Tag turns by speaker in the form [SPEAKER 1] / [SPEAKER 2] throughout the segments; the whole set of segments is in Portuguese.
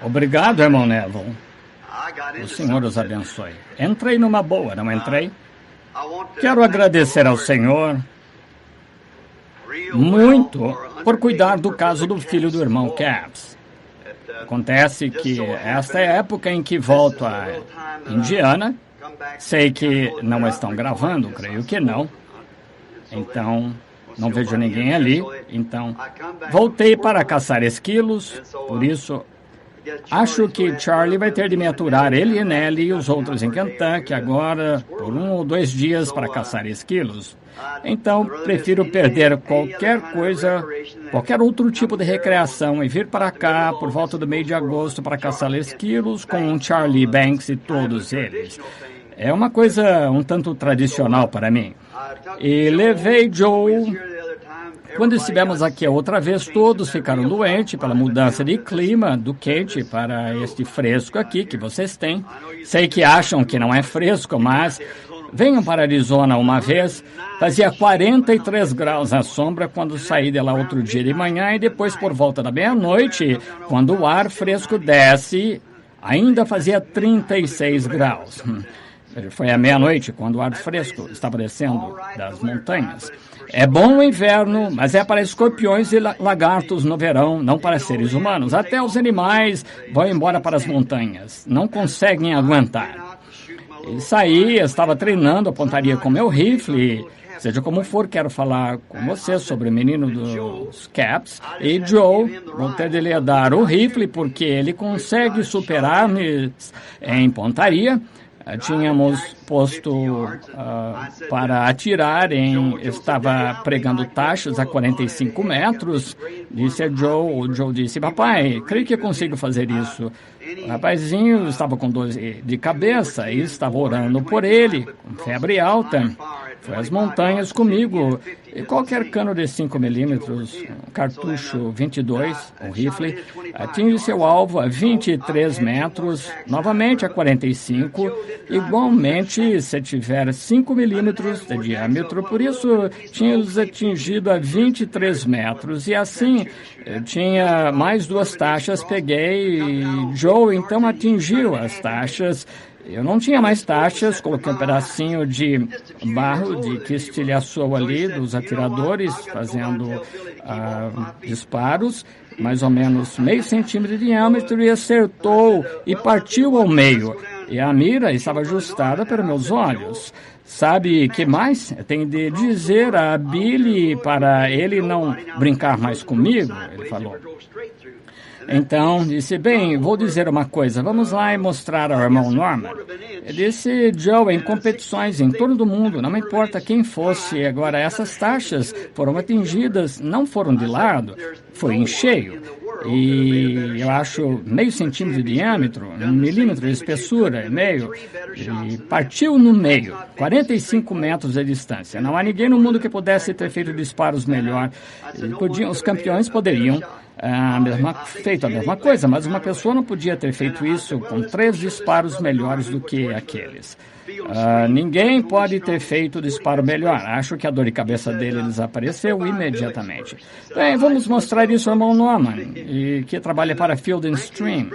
[SPEAKER 1] Obrigado, irmão Neville. O Senhor os abençoe. Entrei numa boa, não entrei? Quero agradecer ao Senhor muito por cuidar do caso do filho do irmão Capps. Acontece que esta é a época em que volto a Indiana. Sei que não estão gravando, creio que não. Então, não vejo ninguém ali. Então, voltei para caçar esquilos. Por isso, acho que Charlie vai ter de me aturar, ele e Nellie e os outros em Kentucky agora por 1 ou 2 dias para caçar esquilos. Então, prefiro perder qualquer coisa, qualquer outro tipo de recreação e vir para cá por volta do mês de agosto para caçar esquilos com Charlie Banks e todos eles. É uma coisa um tanto tradicional para mim. E levei Joe. Quando estivemos aqui a outra vez, todos ficaram doentes pela mudança de clima do quente para este fresco aqui que vocês têm. Sei que acham que não é fresco, mas venham para Arizona uma vez. Fazia 43 graus à sombra quando saí de lá outro dia de manhã e depois por volta da meia-noite, quando o ar fresco desce, ainda fazia 36 graus. Foi à meia-noite, quando o ar fresco estava descendo das montanhas. É bom no inverno, mas é para escorpiões e lagartos no verão, não para seres humanos. Até os animais vão embora para as montanhas. Não conseguem aguentar. E saí, estava treinando a pontaria com meu rifle. Seja como for, quero falar com você sobre o menino dos Capps. E Joe, vou ter de lhe dar o rifle, porque ele consegue superar-me em pontaria. Tínhamos posto para atirar estava pregando taxas a 45 metros, disse a Joe. O Joe disse, papai, creio que eu consigo fazer isso. O rapazinho estava com dor de cabeça e estava orando por ele, com febre alta. Foi às montanhas comigo. E qualquer cano de 5 milímetros, um cartucho 22, um rifle, atinge seu alvo a 23 metros, novamente a 45, igualmente se tiver 5 milímetros de diâmetro. Por isso, tínhamos atingido a 23 metros. E assim, tinha mais 2 taxas, peguei e Joe então atingiu as taxas. Eu não tinha mais taxas, coloquei um pedacinho de barro que estilhaçou ali dos atiradores, fazendo disparos, mais ou menos meio centímetro de diâmetro, e acertou e partiu ao meio. E a mira estava ajustada para meus olhos. Sabe que mais? Tem de dizer a Billy para ele não brincar mais comigo, ele falou. Então, disse, bem, vou dizer uma coisa, vamos lá e mostrar ao irmão Norman. Ele disse, Joe, em competições em todo o mundo, não importa quem fosse, agora essas taxas foram atingidas, não foram de lado, foi em cheio. E eu acho meio centímetro de diâmetro, 1 milímetro de espessura, meio, e partiu no meio, 45 metros de distância. Não há ninguém no mundo que pudesse ter feito disparos melhor. Os campeões poderiam feito a mesma coisa, mas uma pessoa não podia ter feito isso com 3 disparos melhores do que aqueles. Ninguém pode ter feito o disparo melhor. Acho que a dor de cabeça dele desapareceu imediatamente. Bem, vamos mostrar isso ao irmão Norman, que trabalha para Field & Stream,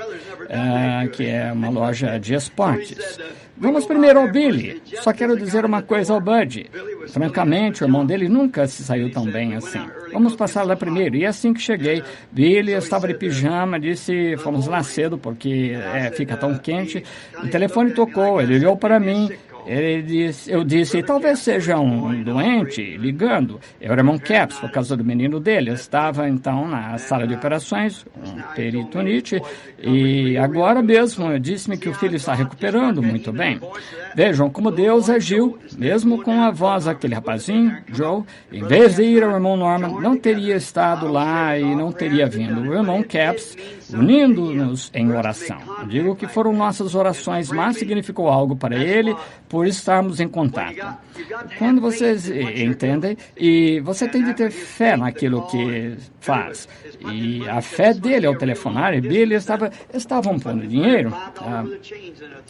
[SPEAKER 1] que é uma loja de esportes. Vamos primeiro ao Billy. Só quero dizer uma coisa ao Bud. Francamente, o irmão dele nunca se saiu tão bem assim. Vamos passar lá primeiro. E assim que cheguei, Billy estava de pijama, disse, fomos lá cedo porque fica tão quente. O telefone tocou, ele olhou para mim. Eu disse, talvez seja um doente ligando. Eu era irmão Capps, por causa do menino dele. Eu estava, então, na sala de operações, um peritonite, e agora mesmo disse-me que o filho está recuperando muito bem. Vejam como Deus agiu, mesmo com a voz daquele rapazinho, Joe. Em vez de ir ao irmão Norman, não teria estado lá e não teria vindo. O irmão Capps, unindo-nos em oração. Digo que foram nossas orações, mas significou algo para ele, por estarmos em contato. Quando vocês entendem, e você tem de ter fé naquilo que faz. E a fé dele ao telefonar, e Billy estavam pondo dinheiro.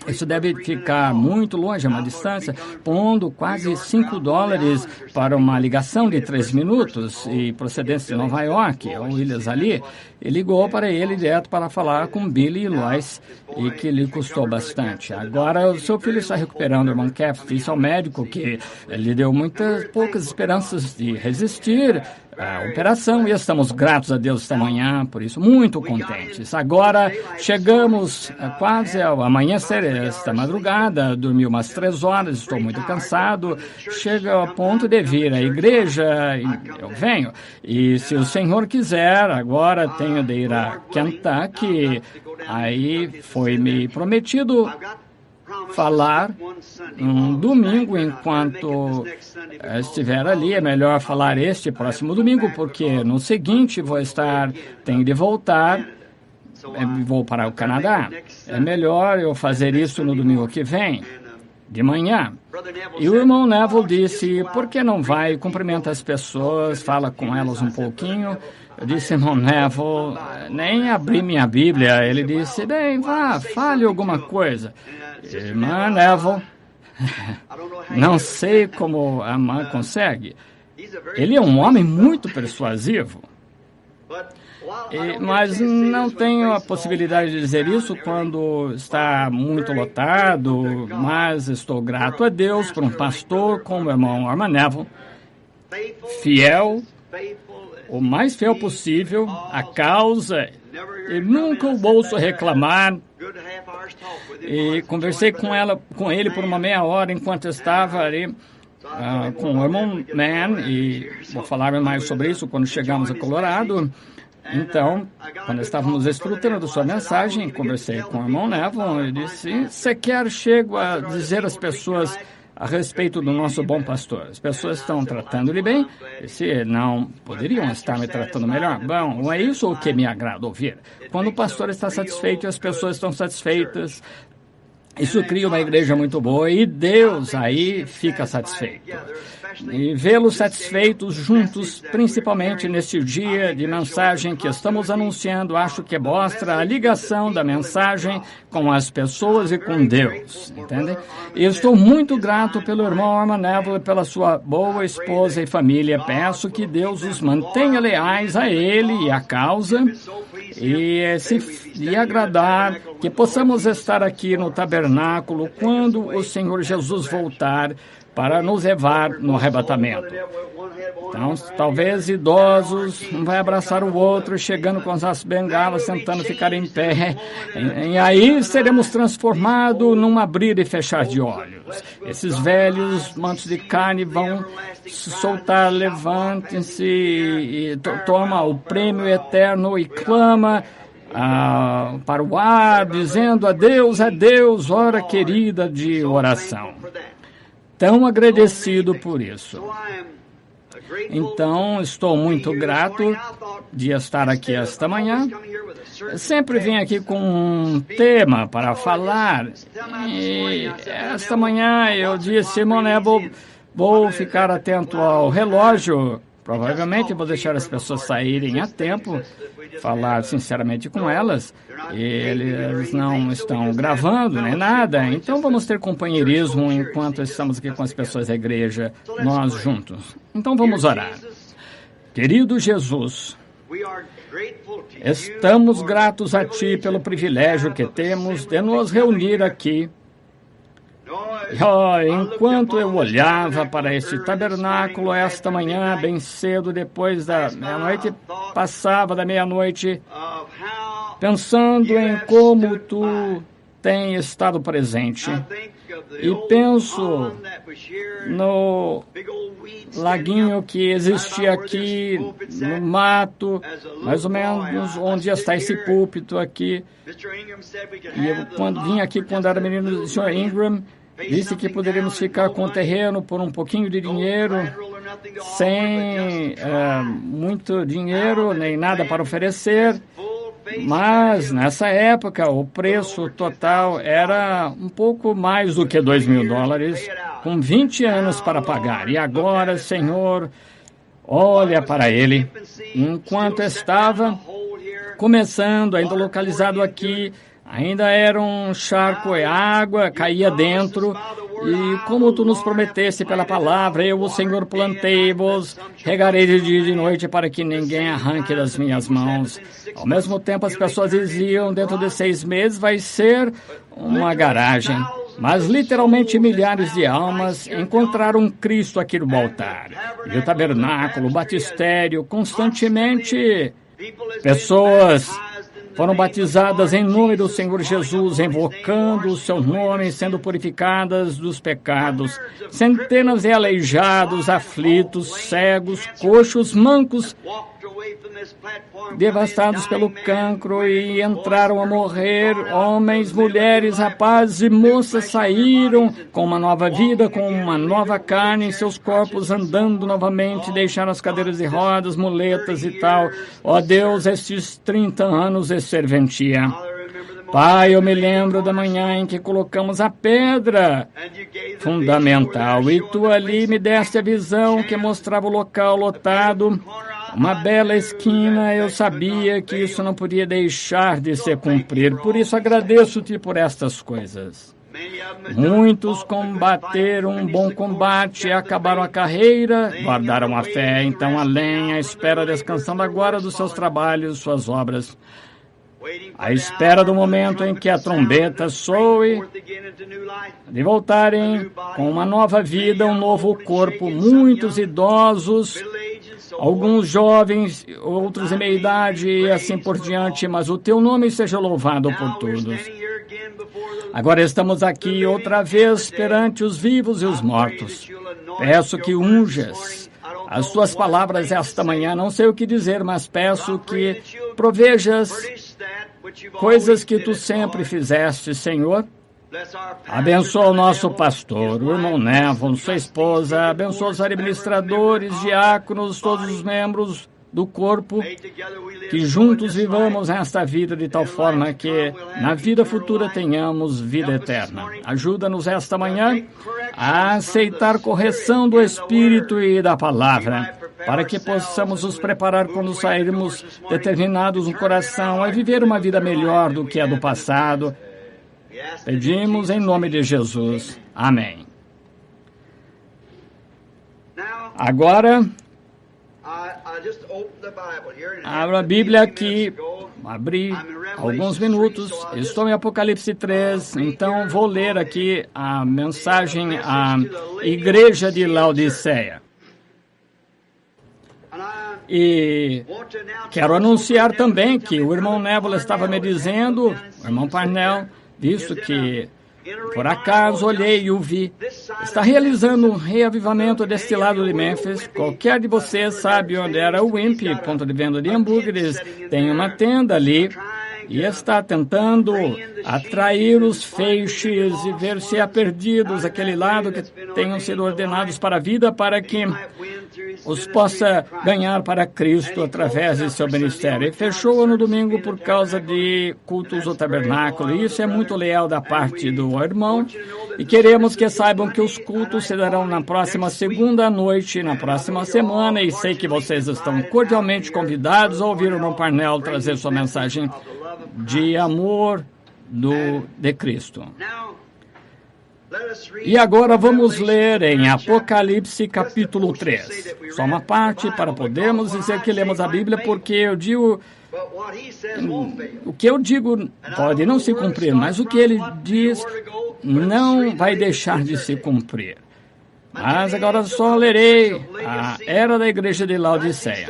[SPEAKER 1] Isso deve ficar muito longe, a uma distância, pondo quase $5 para uma ligação de 3 minutos e procedência de Nova York, ou Ilhas ali. E ligou para ele direto para falar com Billy e Lois, e que lhe custou bastante. Agora, o seu filho está recuperando, irmão Capps, disse ao médico que lhe deu poucas esperanças de resistir à operação, e estamos gratos a Deus esta manhã, por isso, muito contentes. Agora, chegamos quase ao amanhecer esta madrugada, dormi umas 3 horas, estou muito cansado, chega ao ponto de vir à igreja, e eu venho. E se o Senhor quiser, agora tenho de ir a Kentucky, aí foi-me prometido falar um domingo enquanto estiver ali. É melhor falar este próximo domingo, porque no seguinte tenho de voltar, vou para o Canadá. É melhor eu fazer isso no domingo que vem, de manhã. E o irmão Neville disse, por que não vai, cumprimenta as pessoas, fala com elas um pouquinho. Eu disse, irmão Neville, nem abri minha Bíblia. Ele disse, bem, vá, fale alguma coisa. Irmã Neville, não sei como a irmã consegue. Ele é um homem muito persuasivo. Mas não tenho a possibilidade de dizer isso quando está muito lotado, mas estou grato a Deus por um pastor como o irmão Arman Neville, fiel, o mais fiel possível à causa, e nunca o ouço reclamar. E conversei com ele por uma meia hora enquanto estava ali com o irmão Mann, e vou falar mais sobre isso quando chegamos a Colorado. Então, quando estávamos estruturando sua mensagem, conversei com o irmão Neville e disse, chego a dizer às pessoas a respeito do nosso bom pastor. As pessoas estão tratando-lhe bem, e se não poderiam estar me tratando melhor? Bom, não é isso o que me agrada ouvir. Quando o pastor está satisfeito e as pessoas estão satisfeitas, isso cria uma igreja muito boa e Deus aí fica satisfeito. E vê-los satisfeitos juntos, principalmente neste dia de mensagem que estamos anunciando, acho que mostra a ligação da mensagem com as pessoas e com Deus, entende? E estou muito grato pelo irmão Arman Neville e pela sua boa esposa e família. Peço que Deus os mantenha leais a ele e à causa, e se lhe agradar, que possamos estar aqui no tabernáculo quando o Senhor Jesus voltar para nos levar no arrebatamento. Então, talvez idosos, um vai abraçar o outro, chegando com as bengalas, tentando ficar em pé. E aí seremos transformados num abrir e fechar de olhos. Esses velhos mantos de carne vão se soltar, levantem-se e toma o prêmio eterno e clama para o ar, dizendo adeus, hora querida de oração. Tão agradecido por isso. Então, estou muito grato de estar aqui esta manhã. Sempre vim aqui com um tema para falar. E esta manhã eu disse, irmão Neville, vou ficar atento ao relógio. Provavelmente vou deixar as pessoas saírem a tempo, falar sinceramente com elas. Eles não estão gravando nem nada, então vamos ter companheirismo enquanto estamos aqui com as pessoas da igreja, nós juntos. Então vamos orar. Querido Jesus, estamos gratos a Ti pelo privilégio que temos de nos reunir aqui. Enquanto eu olhava para este tabernáculo esta manhã, bem cedo, depois da meia-noite, passava da meia-noite, pensando em como Tu tem estado presente. E penso no laguinho que existia aqui no mato, mais ou menos onde está esse púlpito aqui. E eu, quando vim aqui, quando era menino, o Sr. Ingram disse que poderíamos ficar com o terreno por um pouquinho de dinheiro, sem muito dinheiro, nem nada para oferecer. Mas, nessa época, o preço total era um pouco mais do que $2.000, com 20 anos para pagar. E agora, Senhor, olha para ele. Enquanto estava começando, ainda localizado aqui, ainda era um charco e água caía dentro. E como tu nos prometeste pela palavra, eu, o Senhor, plantei-vos, regarei de dia e de noite para que ninguém arranque das minhas mãos. Ao mesmo tempo, as pessoas diziam, dentro de 6 meses vai ser uma garagem. Mas literalmente milhares de almas encontraram Cristo aqui no altar. E o tabernáculo, o batistério, constantemente pessoas foram batizadas em nome do Senhor Jesus, invocando o seu nome, sendo purificadas dos pecados. Centenas de aleijados, aflitos, cegos, coxos, mancos, devastados pelo cancro e entraram a morrer. Homens, mulheres, rapazes e moças saíram com uma nova vida, com uma nova carne em seus corpos, andando novamente, deixaram as cadeiras de rodas, muletas e tal. Ó Deus, estes 30 anos de serventia. Pai, eu me lembro da manhã em que colocamos a pedra fundamental e tu ali me deste a visão que mostrava o local lotado, uma bela esquina. Eu sabia que isso não podia deixar de se cumprir, por isso agradeço-te por estas coisas. Muitos combateram um bom combate, acabaram a carreira, guardaram a fé, então além, à espera, descansando agora dos seus trabalhos, suas obras, à espera do momento em que a trombeta soe, de voltarem com uma nova vida, um novo corpo. Muitos idosos, alguns jovens, outros em meia-idade e assim por diante, mas o teu nome seja louvado por todos. Agora estamos aqui outra vez perante os vivos e os mortos. Peço que unjas as tuas palavras esta manhã. Não sei o que dizer, mas peço que provejas coisas que tu sempre fizeste, Senhor. Abençoa o nosso pastor, o irmão Neville, sua esposa. Abençoa os administradores, diáconos, todos os membros do corpo, que juntos vivamos esta vida de tal forma que na vida futura tenhamos vida eterna. Ajuda-nos esta manhã a aceitar correção do Espírito e da Palavra, para que possamos nos preparar quando sairmos determinados no coração a viver uma vida melhor do que a do passado. Pedimos em nome de Jesus. Amém. Agora, abra a Bíblia aqui, abri alguns minutos, estou em Apocalipse 3, então vou ler aqui a mensagem à igreja de Laodiceia. E quero anunciar também que o irmão Neville estava me dizendo, o irmão Parnell, visto que por acaso olhei e o vi, está realizando um reavivamento deste lado de Memphis. Qualquer de vocês sabe onde era o Wimpy, ponto de venda de hambúrgueres. Tem uma tenda ali e está tentando atrair os feixes e ver se há perdidos aquele lado que tenham sido ordenados para a vida, para que os possa ganhar para Cristo através de seu ministério. E fechou no domingo por causa de cultos do tabernáculo. E isso é muito leal da parte do irmão. E queremos que saibam que os cultos se darão na próxima segunda noite, na próxima semana. E sei que vocês estão cordialmente convidados a ouvir o irmão Parnell trazer sua mensagem de amor de Cristo. E agora vamos ler em Apocalipse capítulo 3. Só uma parte para podermos dizer que lemos a Bíblia, porque eu digo, o que eu digo pode não se cumprir, mas o que ele diz não vai deixar de se cumprir. Mas agora só lerei a era da igreja de Laodiceia.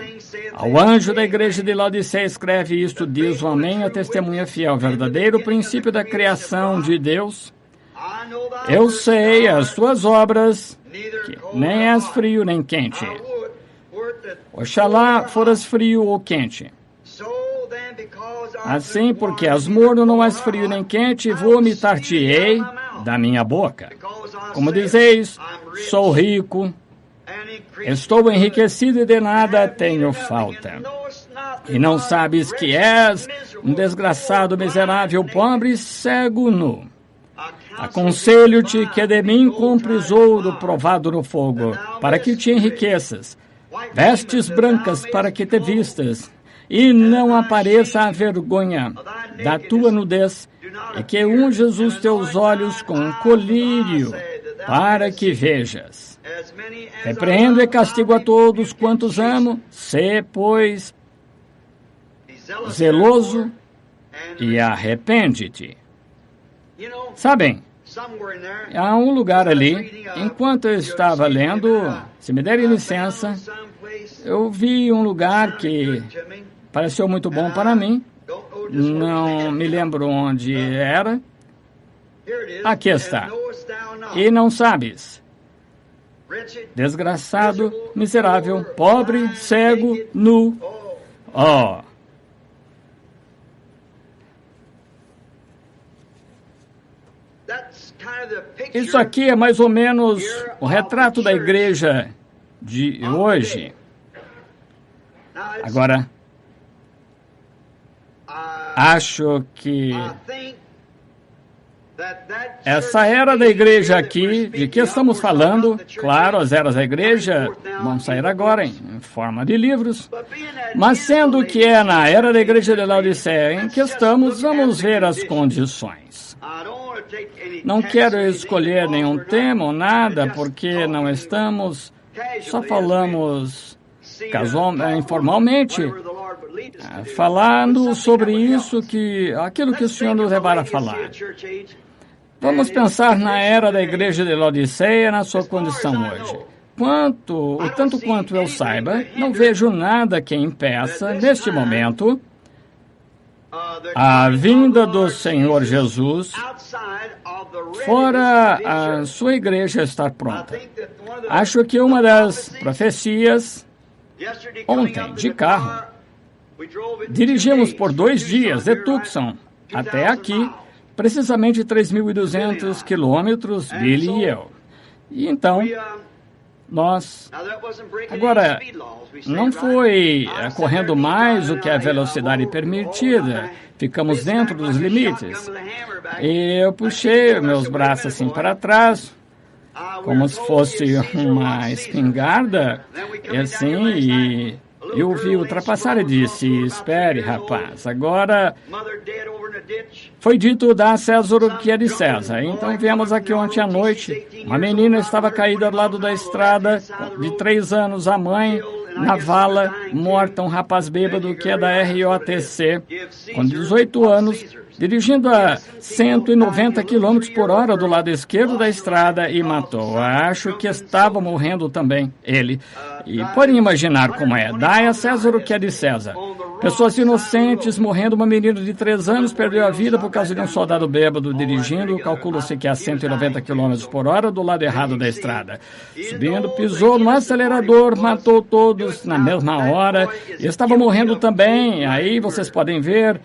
[SPEAKER 1] Ao anjo da igreja de Laodiceia escreve isto, diz o Amém, a testemunha fiel, verdadeiro princípio da criação de Deus. Eu sei as tuas obras, que nem és frio nem quente. Oxalá foras frio ou quente. Assim, porque és morno, não és frio nem quente, vomitar-te-ei da minha boca. Como dizeis, sou rico, estou enriquecido e de nada tenho falta. E não sabes que és um desgraçado, miserável, pobre, cego, nu. Aconselho-te que de mim compres ouro provado no fogo, para que te enriqueças, vestes brancas para que te vistas, e não apareça a vergonha da tua nudez, e que unjas os teus olhos com colírio, para que vejas. Repreendo e castigo a todos quantos amo, sê, pois, zeloso e arrepende-te. Sabem, há um lugar ali, enquanto eu estava lendo, se me derem licença, eu vi um lugar que pareceu muito bom para mim, não me lembro onde era. Aqui está. E não sabes, desgraçado, miserável, pobre, cego, nu. Oh! Isso aqui é mais ou menos o retrato da igreja de hoje. Agora, acho que essa era da igreja aqui, de que estamos falando, claro, as eras da igreja vão sair agora em forma de livros, mas sendo que é na era da igreja de Laodiceia em que estamos, vamos ver as condições. Não quero escolher nenhum tema ou nada, porque não estamos, só falamos informalmente, falando sobre isso, aquilo que o Senhor nos levar a falar. Vamos pensar na era da igreja de Laodiceia, na sua condição hoje. Tanto quanto eu saiba, não vejo nada que impeça, neste momento, a vinda do Senhor Jesus fora a sua igreja estar pronta. Acho que uma das profecias, ontem, de carro, dirigimos por 2 dias de Tucson até aqui, precisamente 3.200 quilômetros, Billy e eu. E então, nós... Agora, não foi correndo mais do que a velocidade permitida. Ficamos dentro dos limites. E eu puxei meus braços assim para trás, como se fosse uma espingarda, e assim, e eu vi ultrapassar e disse: espere, rapaz, agora foi dito dar a César o que é de César. Então viemos aqui ontem à noite, uma menina estava caída ao lado da estrada, de 3 anos, a mãe na vala, morta, um rapaz bêbado que é da ROTC, com 18 anos, dirigindo a 190 km por hora do lado esquerdo da estrada e matou. Acho que estava morrendo também, ele. E podem imaginar como é. Dai a César o que é de César. Pessoas inocentes morrendo. Uma menina de 3 anos perdeu a vida por causa de um soldado bêbado dirigindo. Calcula-se que a 190 km por hora do lado errado da estrada. Subindo, pisou no acelerador, matou todos na mesma hora. E estava morrendo também. Aí vocês podem ver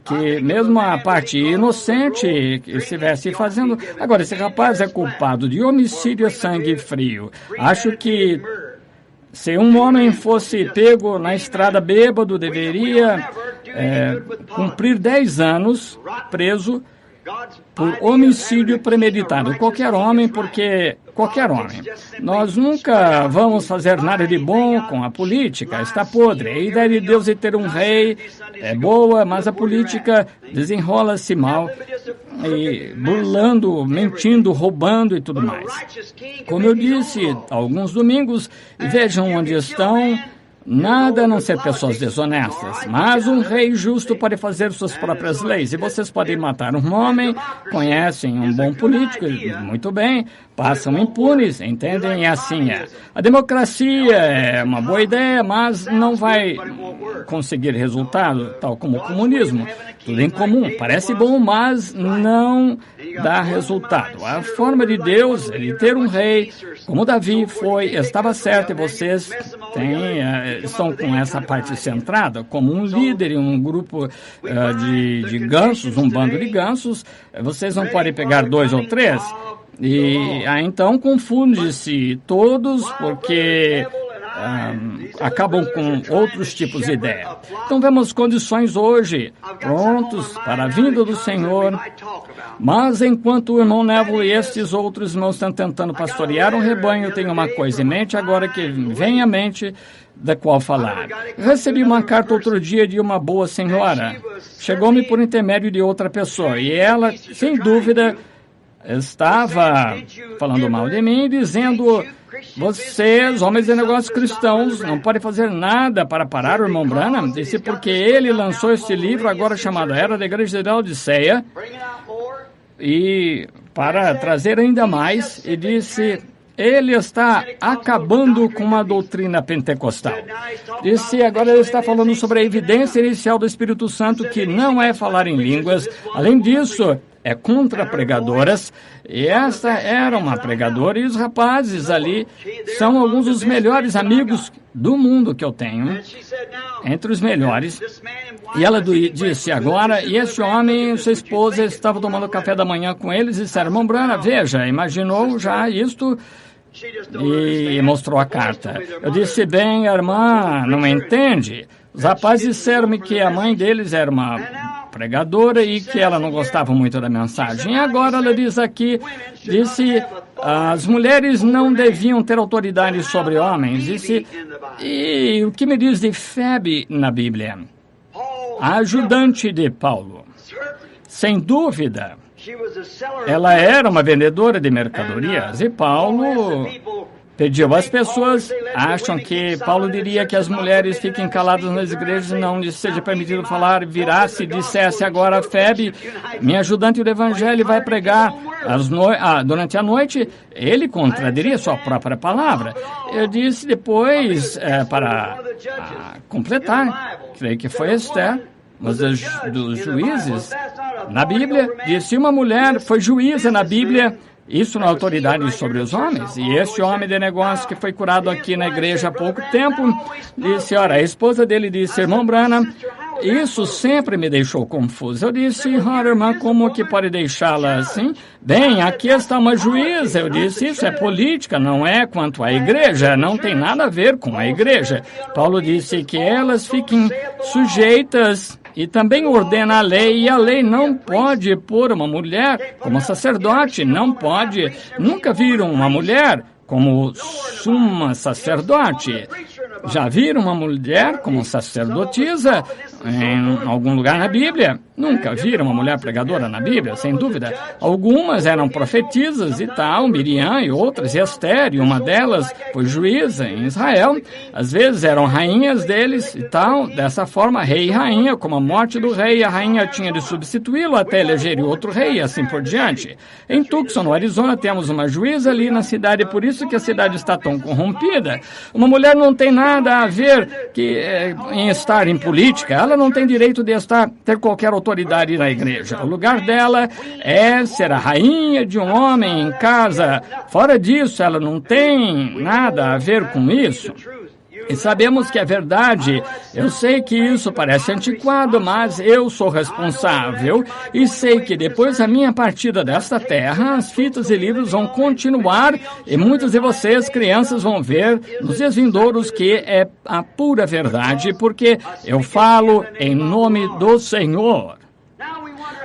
[SPEAKER 1] que mesmo a parte inocente que estivesse fazendo... Agora, esse rapaz é culpado de homicídio a sangue frio. Acho que se um homem fosse pego na estrada bêbado, deveria cumprir 10 anos preso por homicídio premeditado. Qualquer homem, porque qualquer homem. Nós nunca vamos fazer nada de bom com a política, está podre. A ideia de Deus é ter um rei é boa, mas a política desenrola-se mal, e burlando, mentindo, roubando e tudo mais. Como eu disse, alguns domingos, vejam onde estão. Nada a não ser pessoas desonestas, mas um rei justo pode fazer suas próprias leis. E vocês podem matar um homem, conhecem um bom político, muito bem, passam impunes, entendem? E assim é. A democracia é uma boa ideia, mas não vai conseguir resultado, tal como o comunismo. Tudo em comum, parece bom, mas não dá resultado. A forma de Deus é de ter um rei, como Davi estava certo, e vocês estão com essa parte centrada, como um líder em um grupo de gansos, um bando de gansos. Vocês não podem pegar 2 ou 3, e então confunde-se todos, porque acabam com outros tipos de ideia. Então vemos condições hoje prontos para a vinda do Senhor, mas enquanto o irmão Neville e estes outros irmãos estão tentando pastorear um rebanho, eu tenho uma coisa em mente agora que vem à mente da qual falar. Recebi uma carta outro dia de uma boa senhora. Chegou-me por intermédio de outra pessoa e ela, sem dúvida, estava falando mal de mim, dizendo: vocês, homens de negócios cristãos, não podem fazer nada para parar o irmão Branham. Disse porque ele lançou este livro agora chamado Era da Igreja de Laodiceia, e para trazer ainda mais, e disse: ele está acabando com a doutrina pentecostal. Disse, agora ele está falando sobre a evidência inicial do Espírito Santo, que não é falar em línguas. Além disso, é contra pregadoras. E esta era uma pregadora, e os rapazes ali são alguns dos melhores amigos do mundo que eu tenho, entre os melhores. E ela disse agora, e esse homem e sua esposa estavam tomando café da manhã com eles e disseram: irmão Branham, veja, imaginou já isto? E mostrou a carta. Eu disse: bem, a irmã não entende. Os rapazes disseram-me que a mãe deles era uma pregadora e que ela não gostava muito da mensagem. E agora ela diz aqui, disse, as mulheres não deviam ter autoridade sobre homens. Disse, e o que me diz de Febe na Bíblia? A ajudante de Paulo. Sem dúvida, ela era uma vendedora de mercadorias e Paulo pediu. As pessoas acham que Paulo diria que as mulheres fiquem caladas nas igrejas e não lhes seja permitido falar. Virasse e dissesse agora: Febe, minha ajudante do evangelho, vai pregar durante a noite, ele contradiria sua própria palavra. Eu disse depois, para completar, creio que foi Esther, mas dos juízes, na Bíblia, disse: uma mulher foi juíza na Bíblia, isso não é autoridade sobre os homens. E esse homem de negócio que foi curado aqui na igreja há pouco tempo, disse, ora, a esposa dele disse: irmão Branham, isso sempre me deixou confuso. Eu disse: ora, irmã, como que pode deixá-la assim? Bem, aqui está uma juíza. Eu disse: isso é política, não é quanto à igreja, não tem nada a ver com a igreja. Paulo disse que elas fiquem sujeitas e também ordena a lei, e a lei não pode pôr uma mulher como sacerdote, não pode. Nunca viram uma mulher como suma sacerdote. Já viram uma mulher como sacerdotisa em algum lugar na Bíblia? Nunca viram uma mulher pregadora na Bíblia, sem dúvida. Algumas eram profetisas e tal, Miriam e outras, e Esther, e uma delas foi juíza em Israel. Às vezes eram rainhas deles e tal, dessa forma, rei e rainha. Com a morte do rei, a rainha tinha de substituí-lo até eleger outro rei, e assim por diante. Em Tucson, no Arizona, temos uma juíza ali na cidade, por isso que a cidade está tão corrompida. Uma mulher não tem nada a ver em estar em política, ela não tem direito de ter qualquer autoridade na igreja. O lugar dela é ser a rainha de um homem em casa. Fora disso, ela não tem nada a ver com isso. E sabemos que é verdade. Eu sei que isso parece antiquado, mas eu sou responsável e sei que depois da minha partida desta terra, as fitas e livros vão continuar e muitos de vocês, crianças, vão ver nos dias vindouros que é a pura verdade, porque eu falo em nome do Senhor.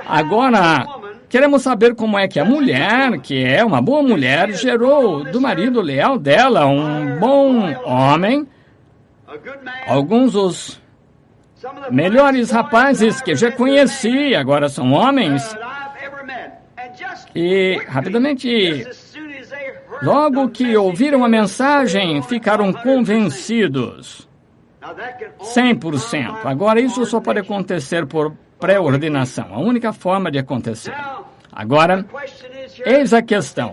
[SPEAKER 1] Agora, queremos saber como é que a mulher, que é uma boa mulher, gerou do marido leal dela um bom homem. Alguns dos melhores rapazes que já conheci agora são homens. E, rapidamente, logo que ouviram a mensagem, ficaram convencidos. 100%. Agora, isso só pode acontecer por pré-ordenação. A única forma de acontecer. Agora, eis a questão.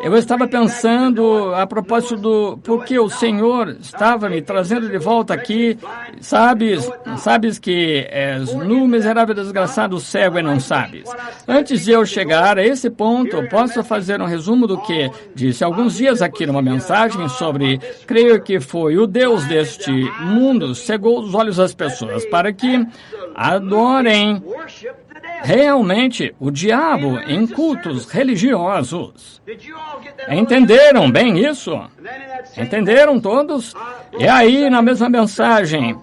[SPEAKER 1] Eu estava pensando a propósito do porque o Senhor estava me trazendo de volta aqui. Sabes que és nu, miserável, desgraçado, cego e não sabes. Antes de eu chegar a esse ponto, eu posso fazer um resumo do que disse alguns dias aqui numa mensagem sobre, creio que foi o Deus deste mundo, cegou os olhos das pessoas para que adorem realmente o diabo em cultos religiosos. Entenderam bem isso? Entenderam todos? E aí, na mesma mensagem,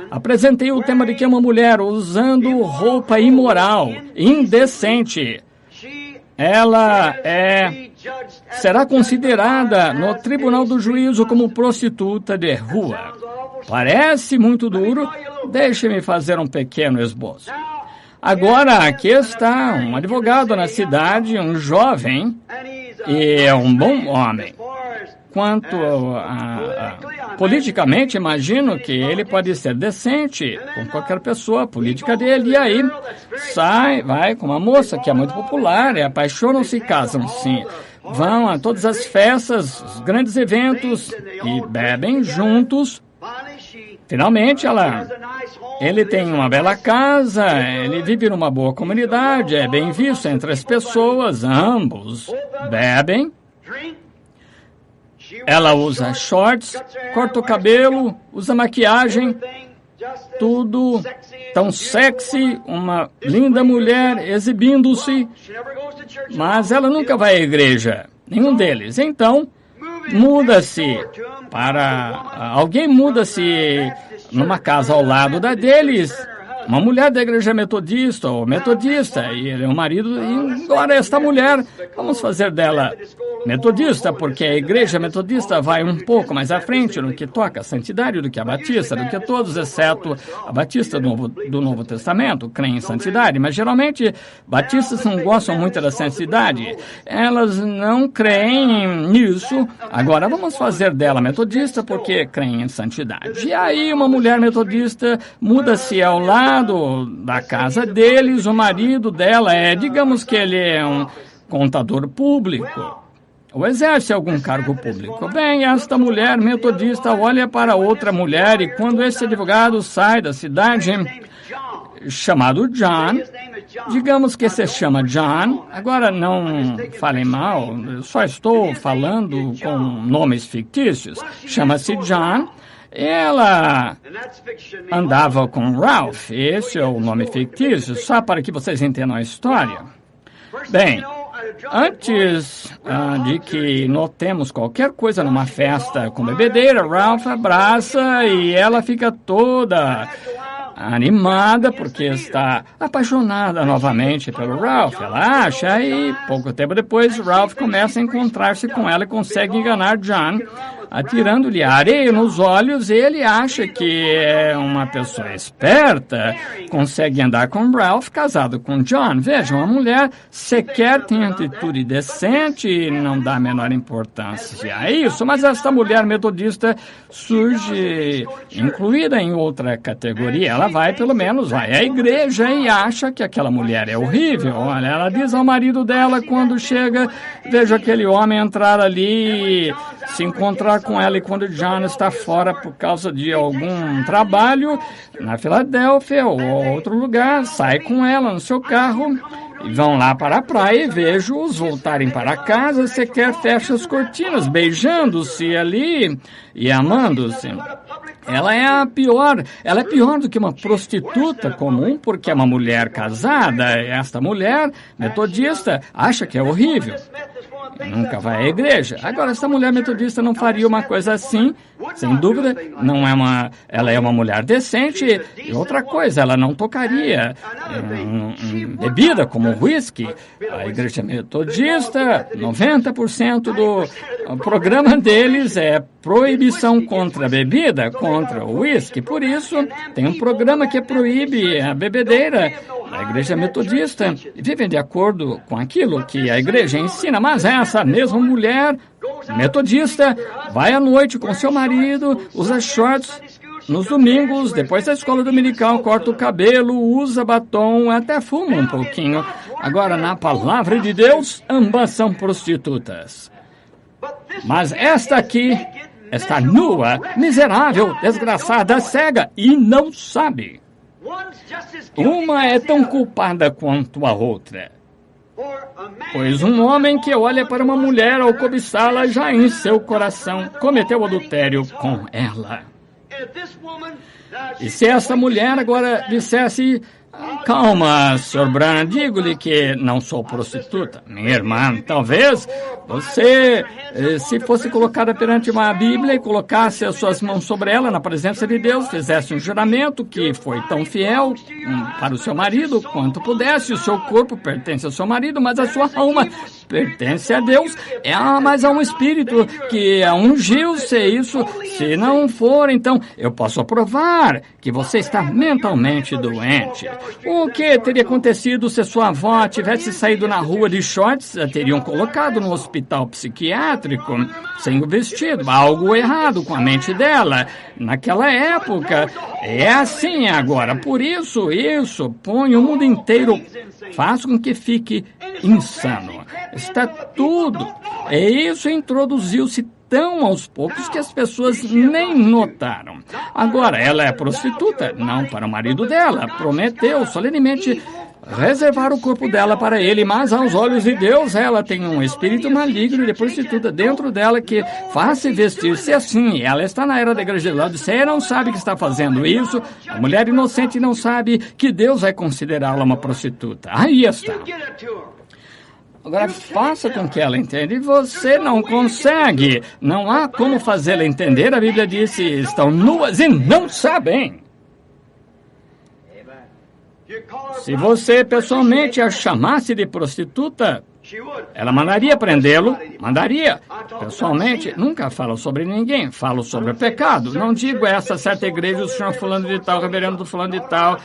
[SPEAKER 1] apresentei o tema de que uma mulher usando roupa imoral, indecente, ela será considerada no tribunal do juízo como prostituta de rua. Parece muito duro? Deixe-me fazer um pequeno esboço. Agora, aqui está um advogado na cidade, um jovem, e é um bom homem. Quanto politicamente, imagino que ele pode ser decente com qualquer pessoa política dele. E aí, vai com uma moça que é muito popular, apaixonam-se e casam-se. Vão a todas as festas, os grandes eventos e bebem juntos. Finalmente, ele tem uma bela casa, ele vive numa boa comunidade, é bem visto entre as pessoas, ambos bebem. Ela usa shorts, corta o cabelo, usa maquiagem, tudo tão sexy, uma linda mulher exibindo-se, mas ela nunca vai à igreja, nenhum deles. Então, alguém muda-se numa casa ao lado da deles, uma mulher da igreja metodista ou metodista, e ele é o marido, e agora esta mulher, vamos fazer dela metodista, porque a igreja metodista vai um pouco mais à frente no que toca a santidade do que a batista, do que todos, exceto a batista do Novo Testamento, creem em santidade, mas geralmente batistas não gostam muito da santidade, elas não creem nisso. Agora vamos fazer dela metodista porque creem em santidade. E aí uma mulher metodista muda-se ao lado da casa deles, o marido dela digamos que ele é um contador público, ou exerce algum cargo público. Bem, esta mulher metodista olha para outra mulher e quando esse advogado sai da cidade, chamado John, digamos que se chama John, agora não falem mal, só estou falando com nomes fictícios, chama-se John, ela andava com Ralph, esse é o nome fictício, só para que vocês entendam a história. Bem, antes de que notemos qualquer coisa numa festa com bebedeira, Ralph abraça e ela fica toda animada porque está apaixonada novamente pelo Ralph. Ela acha e pouco tempo depois Ralph começa a encontrar-se com ela e consegue enganar John, atirando-lhe areia nos olhos. Ele acha que é uma pessoa esperta, consegue andar com Ralph casado com John. Veja, uma mulher sequer tem atitude decente e não dá a menor importância a isso, mas esta mulher metodista surge incluída em outra categoria. Ela vai, pelo menos, vai à igreja e acha que aquela mulher é horrível. Olha, ela diz ao marido dela quando chega, veja aquele homem entrar ali e se encontrar com ela, e quando John está fora por causa de algum trabalho na Filadélfia ou outro lugar, sai com ela no seu carro e vão lá para a praia e vejo-os voltarem para casa, sequer fecha as cortinas, beijando-se ali e amando-se. Ela é pior do que uma prostituta comum, porque é uma mulher casada. Esta mulher metodista acha que é horrível, nunca vai à igreja. Agora, essa mulher metodista não faria uma coisa assim, sem dúvida. Ela é uma mulher decente. E outra coisa, ela não tocaria bebida como whisky. A igreja metodista, 90% do programa deles é proibição contra a bebida, contra o whisky. Por isso, tem um programa que proíbe a bebedeira. A igreja metodista vivem de acordo com aquilo que a igreja ensina, mas essa mesma mulher metodista vai à noite com seu marido, usa shorts nos domingos, depois da escola dominical, corta o cabelo, usa batom, até fuma um pouquinho. Agora, na palavra de Deus, ambas são prostitutas. Mas esta aqui está nua, miserável, desgraçada, cega e não sabe. Uma é tão culpada quanto a outra. Pois um homem que olha para uma mulher ao cobiçá-la já em seu coração cometeu adultério com ela. E se essa mulher agora dissesse, Calma, Sr. Branham, digo-lhe que não sou prostituta. Minha irmã, talvez você, se fosse colocada perante uma Bíblia e colocasse as suas mãos sobre ela na presença de Deus, fizesse um juramento que foi tão fiel para o seu marido quanto pudesse. O seu corpo pertence ao seu marido, mas a sua alma pertence a Deus. Mas há um espírito que ungiu, se isso. Se não for, então eu posso provar que você está mentalmente doente. O que teria acontecido se sua avó tivesse saído na rua de shorts? A teriam colocado no hospital psiquiátrico sem o vestido. Algo errado com a mente dela. Naquela época, é assim agora. Por isso põe o mundo inteiro, faz com que fique insano. Está tudo. E isso introduziu-se tão aos poucos que as pessoas nem notaram. Agora, ela é prostituta? Não, para o marido dela. Prometeu solenemente reservar o corpo dela para ele, mas aos olhos de Deus ela tem um espírito maligno de prostituta dentro dela que faz-se vestir-se assim. Ela está na era da igreja de Laodiceia, não sabe que está fazendo isso. A mulher inocente não sabe que Deus vai considerá-la uma prostituta. Aí está. Agora, faça com que ela entenda. E você não consegue. Não há como fazê-la entender. A Bíblia diz: estão nuas e não sabem. Se você pessoalmente a chamasse de prostituta, ela mandaria prendê-lo, mandaria. Pessoalmente, nunca falo sobre ninguém, falo sobre o pecado. Não digo essa certa igreja, o senhor fulano de tal, o reverendo fulano de tal,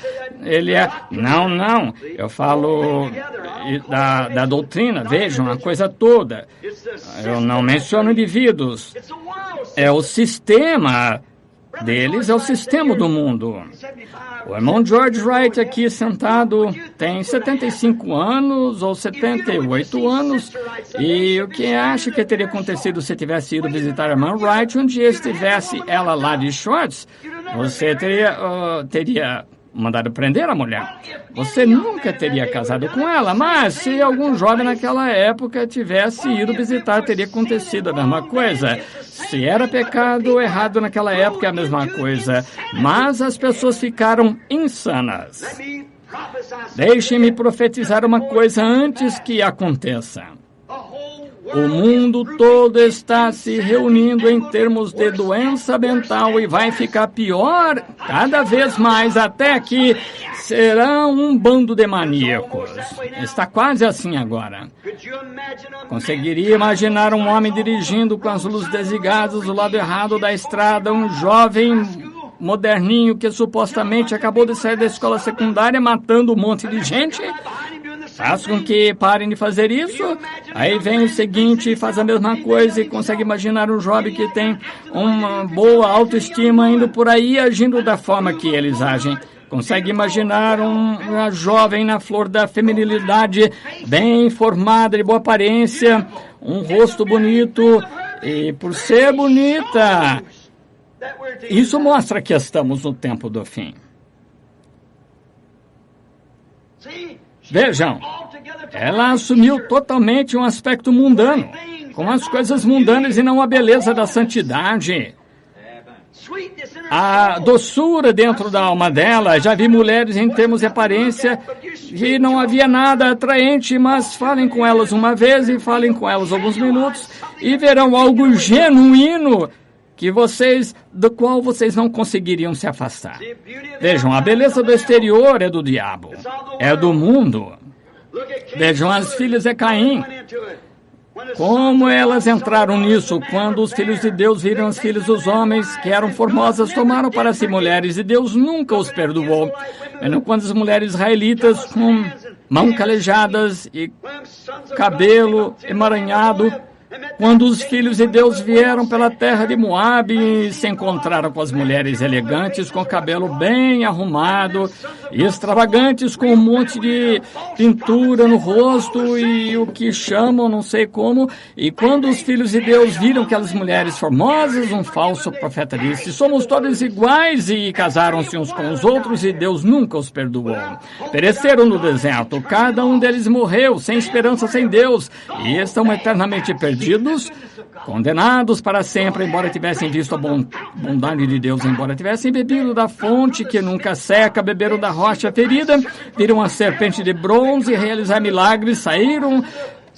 [SPEAKER 1] ele é... Não. Eu falo da doutrina, vejam, a coisa toda. Eu não menciono indivíduos. É o sistema deles, é o sistema do mundo. O irmão George Wright aqui sentado tem 75 anos ou 78 anos. E o que acha que teria acontecido se tivesse ido visitar a irmã Wright um dia estivesse ela lá de shorts? Você teria mandado prender a mulher. Você nunca teria casado com ela, mas se algum jovem naquela época tivesse ido visitar, teria acontecido a mesma coisa. Se era pecado ou errado naquela época, é a mesma coisa. Mas as pessoas ficaram insanas. Deixem-me profetizar uma coisa antes que aconteça. O mundo todo está se reunindo em termos de doença mental e vai ficar pior cada vez mais, até que será um bando de maníacos. Está quase assim agora. Conseguiria imaginar um homem dirigindo com as luzes desligadas do lado errado da estrada, um jovem moderninho que supostamente acabou de sair da escola secundária matando um monte de gente? Faz com que parem de fazer isso. Aí vem o seguinte, faz a mesma coisa e consegue imaginar um jovem que tem uma boa autoestima indo por aí agindo da forma que eles agem. Consegue imaginar uma jovem na flor da feminilidade, bem formada, de boa aparência, um rosto bonito e por ser bonita. Isso mostra que estamos no tempo do fim. Vejam, ela assumiu totalmente um aspecto mundano, com as coisas mundanas e não a beleza da santidade. A doçura dentro da alma dela. Já vi mulheres em termos de aparência que não havia nada atraente, mas falem com elas uma vez e falem com elas alguns minutos e verão algo genuíno do qual vocês não conseguiriam se afastar. Vejam, a beleza do exterior é do diabo, é do mundo. Vejam as filhas de Caim, como elas entraram nisso. Quando os filhos de Deus viram as filhas dos homens que eram formosas, tomaram para si mulheres, e Deus nunca os perdoou. Quando as mulheres israelitas com mãos calejadas e cabelo emaranhado, quando os filhos de Deus vieram pela terra de Moabe e se encontraram com as mulheres elegantes, com o cabelo bem arrumado, e extravagantes, com um monte de pintura no rosto e o que chamam, não sei como, e quando os filhos de Deus viram aquelas mulheres formosas, um falso profeta disse: somos todos iguais, e casaram-se uns com os outros, e Deus nunca os perdoou. Pereceram no deserto, cada um deles morreu, sem esperança, sem Deus, e estão eternamente perdidos. perdidos, condenados para sempre, embora tivessem visto a bondade de Deus, embora tivessem bebido da fonte que nunca seca, beberam da rocha ferida, viram a serpente de bronze realizar milagres,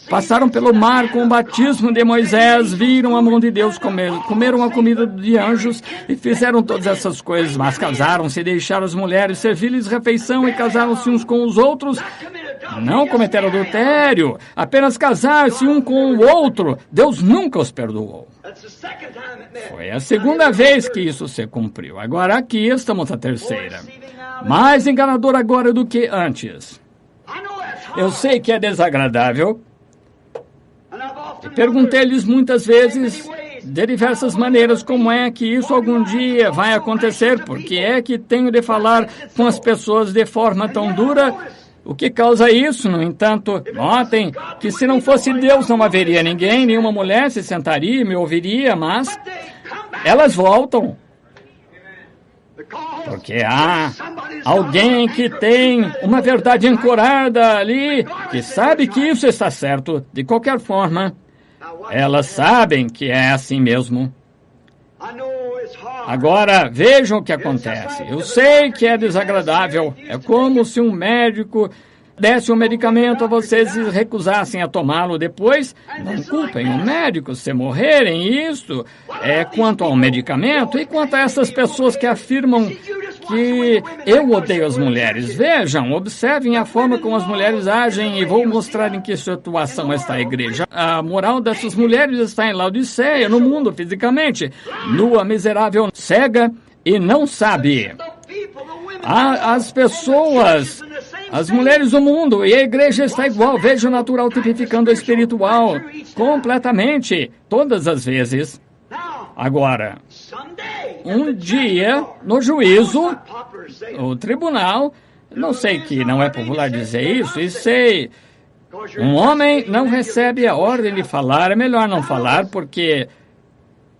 [SPEAKER 1] passaram pelo mar com o batismo de Moisés, viram a mão de Deus, comeram a comida de anjos e fizeram todas essas coisas, mas casaram-se, deixaram as mulheres servir-lhes refeição e casaram-se uns com os outros. Não cometeram adultério, apenas casaram-se um com o outro. Deus nunca os perdoou. Foi a segunda vez que isso se cumpriu. Agora aqui estamos a terceira. Mais enganador agora do que antes. Eu sei que é desagradável. Perguntei-lhes muitas vezes, de diversas maneiras, como é que isso algum dia vai acontecer, porque é que tenho de falar com as pessoas de forma tão dura. O que causa isso? No entanto, notem que se não fosse Deus não haveria ninguém, nenhuma mulher se sentaria e me ouviria, mas elas voltam. Porque há alguém que tem uma verdade ancorada ali, que sabe que isso está certo. De qualquer forma, elas sabem que é assim mesmo. Agora, vejam o que acontece. Eu sei que é desagradável. É como se um médico desse um medicamento a vocês e recusassem a tomá-lo depois. Não culpem o médico se morrerem. Isso é quanto ao medicamento e quanto a essas pessoas que afirmam que eu odeio as mulheres. Vejam, observem a forma como as mulheres agem e vou mostrar em que situação está a igreja. A moral dessas mulheres está em Laodiceia, no mundo, fisicamente. Nua, miserável, cega e não sabe. As pessoas, as mulheres do mundo e a igreja está igual. Veja o natural tipificando o espiritual. Completamente. Todas as vezes. Agora, um dia, no juízo, o tribunal, não sei que não é popular dizer isso, e sei, um homem não recebe a ordem de falar, é melhor não falar, porque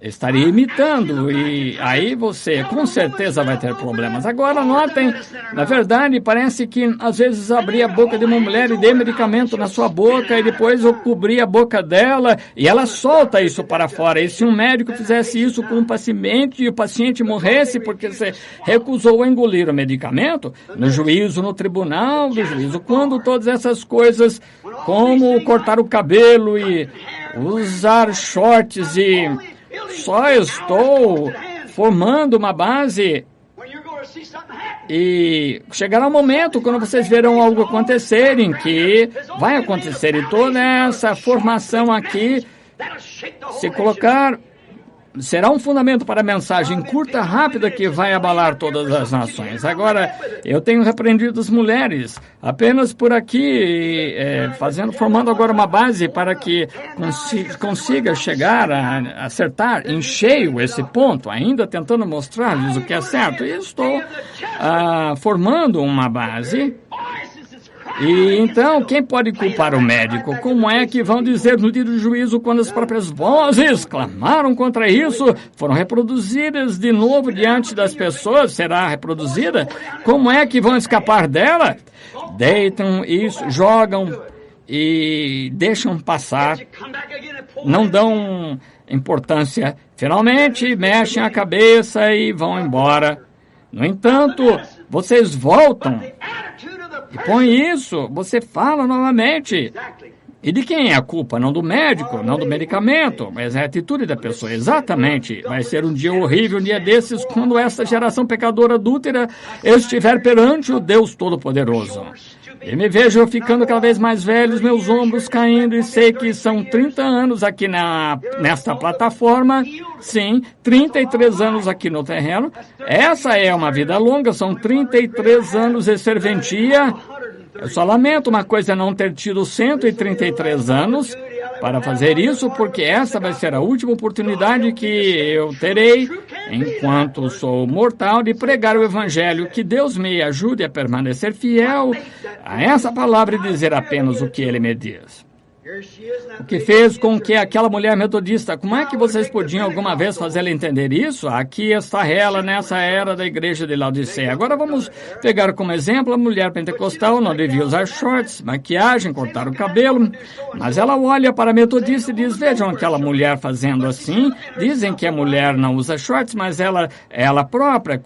[SPEAKER 1] estaria imitando, e aí você com certeza vai ter problemas. Agora, notem, na verdade, parece que às vezes abrir a boca de uma mulher e dê medicamento na sua boca e depois eu cobrir a boca dela e ela solta isso para fora. E se um médico fizesse isso com um paciente e o paciente morresse porque você recusou a engolir o medicamento, no juízo, no tribunal do juízo, quando todas essas coisas, como cortar o cabelo e usar shorts só estou formando uma base e chegará um momento quando vocês verão algo acontecerem que vai acontecer e toda essa formação aqui se colocar será um fundamento para a mensagem curta, rápida, que vai abalar todas as nações. Agora, eu tenho repreendido as mulheres apenas por aqui, formando agora uma base para que consiga chegar a acertar em cheio esse ponto, ainda tentando mostrar-lhes o que é certo. E estou formando uma base. E então, quem pode culpar o médico? Como é que vão dizer no dia do juízo quando as próprias vozes clamaram contra isso, foram reproduzidas de novo diante das pessoas? Será reproduzida? Como é que vão escapar dela? Deitam isso, jogam e deixam passar, não dão importância. Finalmente, mexem a cabeça e vão embora. No entanto, vocês voltam e põe isso, você fala novamente. E de quem é a culpa? Não do médico, não do medicamento, mas é a atitude da pessoa. Exatamente. Vai ser um dia horrível, um dia desses, quando essa geração pecadora adúltera estiver perante o Deus Todo-Poderoso. E me vejo ficando cada vez mais velho, os meus ombros caindo, e sei que são 30 anos aqui nesta plataforma. Sim, 33 anos aqui no terreno. Essa é uma vida longa, são 33 anos de serventia. Eu só lamento uma coisa, não ter tido 133 anos para fazer isso, porque essa vai ser a última oportunidade que eu terei, enquanto sou mortal, de pregar o Evangelho. Que Deus me ajude a permanecer fiel a essa palavra e dizer apenas o que Ele me diz. O que fez com que aquela mulher metodista, como é que vocês podiam alguma vez fazer ela entender isso? Aqui está ela nessa era da igreja de Laodiceia. Agora vamos pegar como exemplo a mulher pentecostal, não devia usar shorts, maquiagem, cortar o cabelo, mas ela olha para a metodista e diz, vejam aquela mulher fazendo assim, dizem que a mulher não usa shorts, mas ela própria,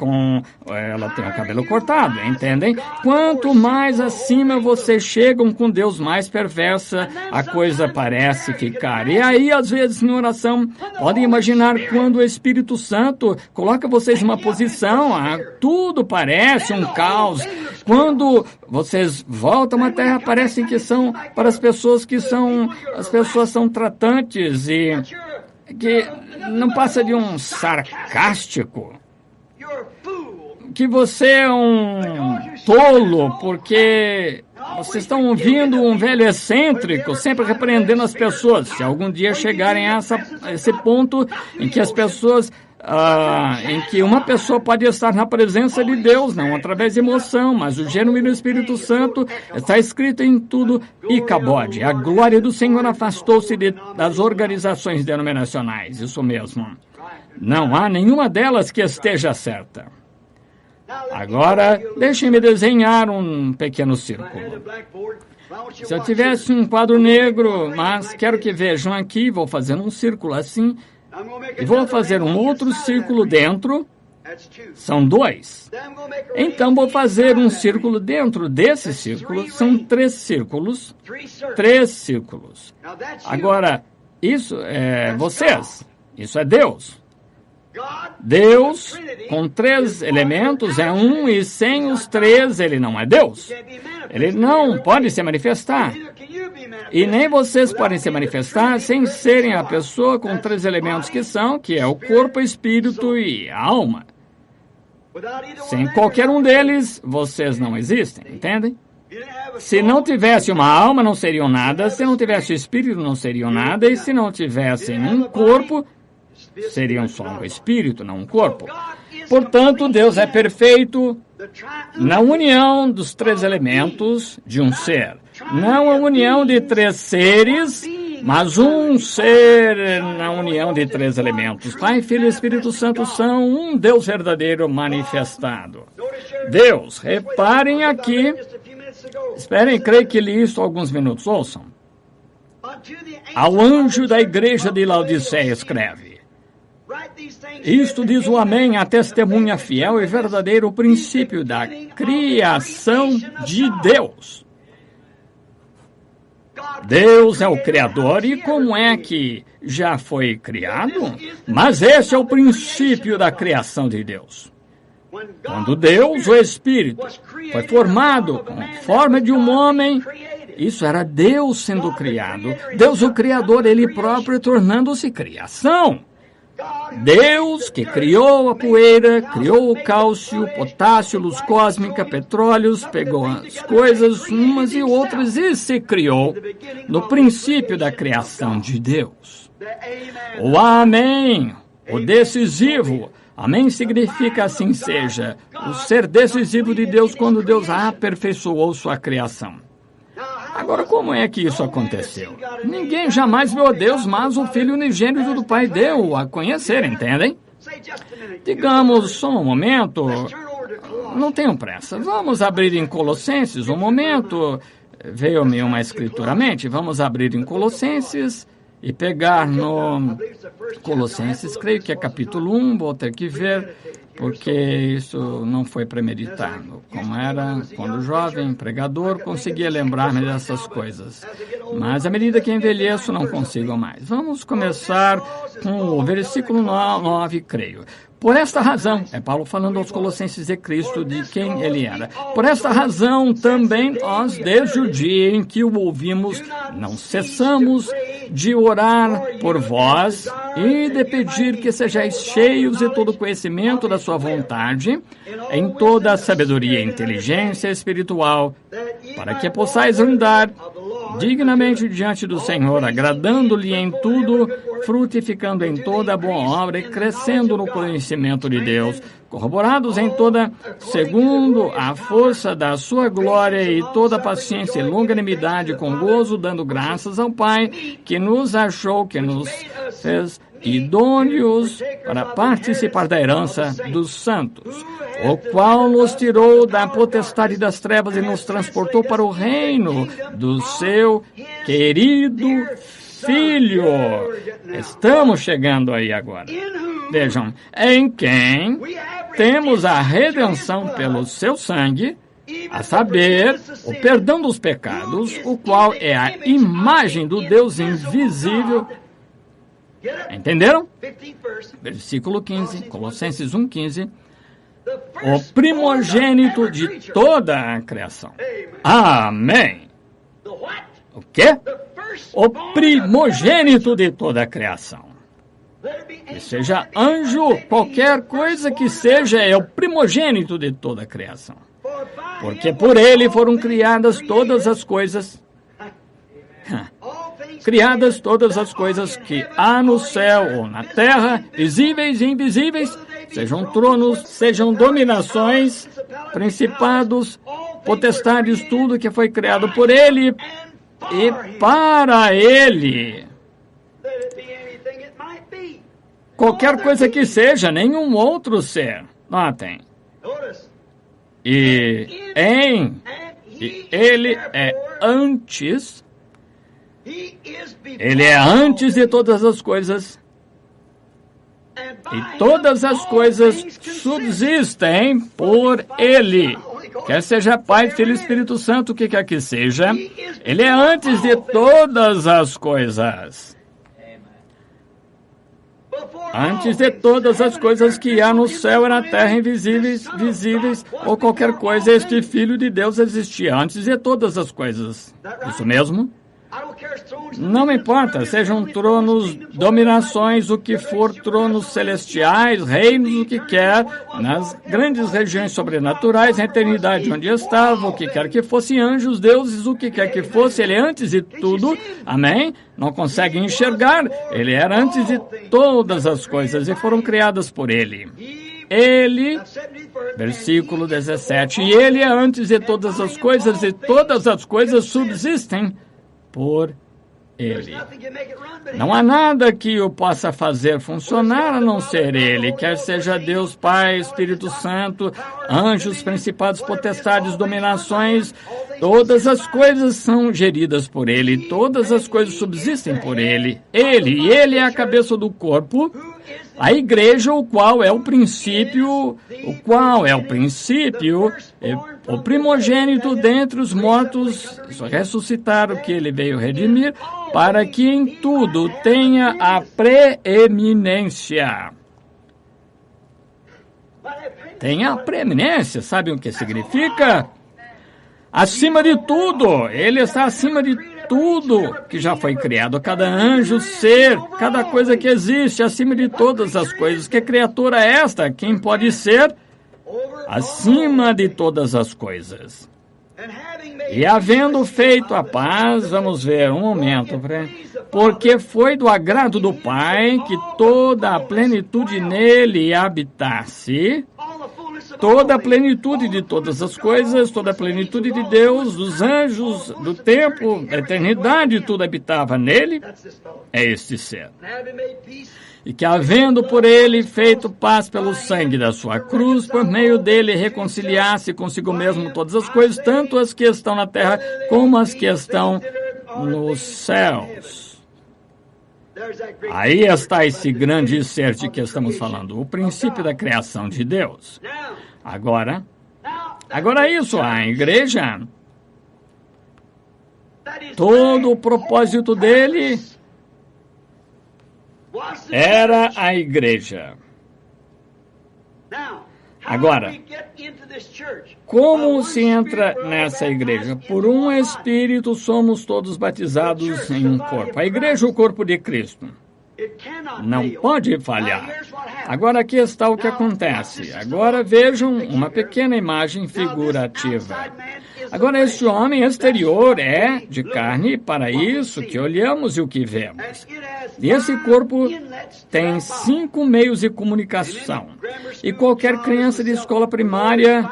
[SPEAKER 1] ela tem o cabelo cortado, entendem? Quanto mais acima vocês chegam com Deus, mais perversa a coisa parece ficar. E aí, às vezes, em oração, podem imaginar quando o Espírito Santo coloca vocês numa posição, tudo parece um caos. Quando vocês voltam à terra, parece que são para as pessoas as pessoas são tratantes e que não passa de um sarcástico. Que você é um tolo, porque vocês estão ouvindo um velho excêntrico, sempre repreendendo as pessoas. Se algum dia chegarem a esse ponto em que as pessoas, em que uma pessoa pode estar na presença de Deus, não através de emoção, mas o genuíno Espírito Santo está escrito em tudo, Icabode. A glória do Senhor afastou-se das organizações denominacionais, isso mesmo. Não há nenhuma delas que esteja certa. Agora, deixem-me desenhar um pequeno círculo. Se eu tivesse um quadro negro, mas quero que vejam aqui, vou fazer um círculo assim, e vou fazer um outro círculo dentro, são 2. Então, vou fazer um círculo dentro desse círculo, são 3 círculos. 3 círculos. Agora, isso é vocês, isso é Deus. Deus, com 3 elementos, é um, e sem os 3, ele não é Deus. Ele não pode se manifestar. E nem vocês podem se manifestar sem serem a pessoa com 3 elementos que é o corpo, espírito e a alma. Sem qualquer um deles, vocês não existem, entendem? Se não tivesse uma alma, não seriam nada. Se não tivesse espírito, não seriam nada. E se não tivessem um corpo, seriam só um espírito, não um corpo. Portanto, Deus é perfeito na união dos 3 elementos de um ser. Não a união de 3 seres, mas um ser na união de 3 elementos. Pai, Filho e Espírito Santo são um Deus verdadeiro manifestado. Deus, reparem aqui. Esperem, creio que li isso há alguns minutos. Ouçam. Ao anjo da igreja de Laodiceia escreve: isto diz o Amém, a testemunha fiel e verdadeiro, o princípio da criação de Deus. Deus é o Criador, e como é que já foi criado? Mas esse é o princípio da criação de Deus. Quando Deus, o Espírito, foi formado com a forma de um homem, isso era Deus sendo criado. Deus, o Criador, Ele próprio tornando-se criação. Deus, que criou a poeira, criou o cálcio, potássio, luz cósmica, petróleos, pegou as coisas umas e outras e se criou no princípio da criação de Deus. O Amém, o decisivo. Amém significa assim seja, o ser decisivo de Deus quando Deus aperfeiçoou sua criação. Agora, como é que isso aconteceu? Ninguém jamais viu a Deus, mas o Filho unigênito do Pai deu a conhecer, entendem? Digamos, só um momento, não tenham pressa. Vamos abrir em Colossenses, um momento. Veio-me uma escritura à mente. Vamos abrir em Colossenses e pegar no Colossenses, creio que é capítulo 1, vou ter que ver, porque isso não foi premeditado. Como era quando jovem, pregador, conseguia lembrar-me dessas coisas. Mas à medida que envelheço, não consigo mais. Vamos começar com o versículo 9, creio. Por esta razão, é Paulo falando aos Colossenses de Cristo, de quem ele era. Por esta razão, também nós, desde o dia em que o ouvimos, não cessamos de orar por vós e de pedir que sejais cheios de todo o conhecimento da sua vontade, em toda a sabedoria e inteligência espiritual, para que possais andar dignamente diante do Senhor, agradando-lhe em tudo, frutificando em toda boa obra e crescendo no conhecimento de Deus, corroborados em toda, segundo a força da sua glória e toda paciência e longanimidade com gozo, dando graças ao Pai, que nos achou, que nos fez idôneos para participar da herança dos santos, o qual nos tirou da potestade das trevas e nos transportou para o reino do seu querido Filho. Estamos chegando aí agora. Vejam, em quem temos a redenção pelo seu sangue, a saber, o perdão dos pecados, o qual é a imagem do Deus invisível. Entenderam? Versículo 15, Colossenses 1,15. O primogênito de toda a criação. Amém. O quê? O primogênito de toda a criação. Que seja anjo, qualquer coisa que seja, é o primogênito de toda a criação. Porque por ele foram criadas todas as coisas. Criadas todas as coisas que há no céu ou na terra, visíveis e invisíveis, sejam tronos, sejam dominações, principados, potestades, tudo que foi criado por ele e para ele. Qualquer coisa que seja, nenhum outro ser. Notem. E ele é antes. Ele é antes de todas as coisas. E todas as coisas subsistem por ele. Quer seja Pai, Filho e Espírito Santo, o que quer que seja, ele é antes de todas as coisas. Antes de todas as coisas que há no céu e na terra, invisíveis, visíveis, ou qualquer coisa, este Filho de Deus existia antes de todas as coisas. Isso mesmo? Não importa, sejam tronos, dominações, o que for, tronos celestiais, reinos, o que quer, nas grandes regiões sobrenaturais, na eternidade onde estava, o que quer que fosse, anjos, deuses, o que quer que fosse, ele é antes de tudo, amém? Não consegue enxergar, ele era antes de todas as coisas e foram criadas por ele. Ele, versículo 17, e ele é antes de todas as coisas e todas as coisas subsistem por ele. Não há nada que o possa fazer funcionar a não ser ele, quer seja Deus Pai, Espírito Santo, anjos, principados, potestades, dominações, todas as coisas são geridas por ele, todas as coisas subsistem por ele. Ele é a cabeça do corpo, a igreja, o qual é o princípio, o primogênito dentre os mortos, ressuscitar o que ele veio redimir, para que em tudo tenha a preeminência. Tenha a preeminência, sabe o que significa? Acima de tudo, ele está acima de tudo que já foi criado, cada anjo, ser, cada coisa que existe, acima de todas as coisas. Que criatura é esta? Quem pode ser? Acima de todas as coisas. E havendo feito a paz, vamos ver um momento, porque foi do agrado do Pai que toda a plenitude nele habitasse, toda a plenitude de todas as coisas, toda a plenitude de Deus, dos anjos, do tempo, da eternidade, tudo habitava nele, é este ser. E que, havendo por ele feito paz pelo sangue da sua cruz, por meio dele reconciliasse consigo mesmo todas as coisas, tanto as que estão na terra como as que estão nos céus. Aí está esse grande ser de que estamos falando, o princípio da criação de Deus. Agora isso, a igreja, todo o propósito dele era a igreja. Agora, como se entra nessa igreja? Por um Espírito somos todos batizados em um corpo. A igreja é o corpo de Cristo. Não pode falhar. Agora aqui está o que acontece. Agora vejam uma pequena imagem figurativa. Agora, este homem exterior é de carne, para isso que olhamos e o que vemos. E esse corpo tem 5 meios de comunicação. E qualquer criança de escola primária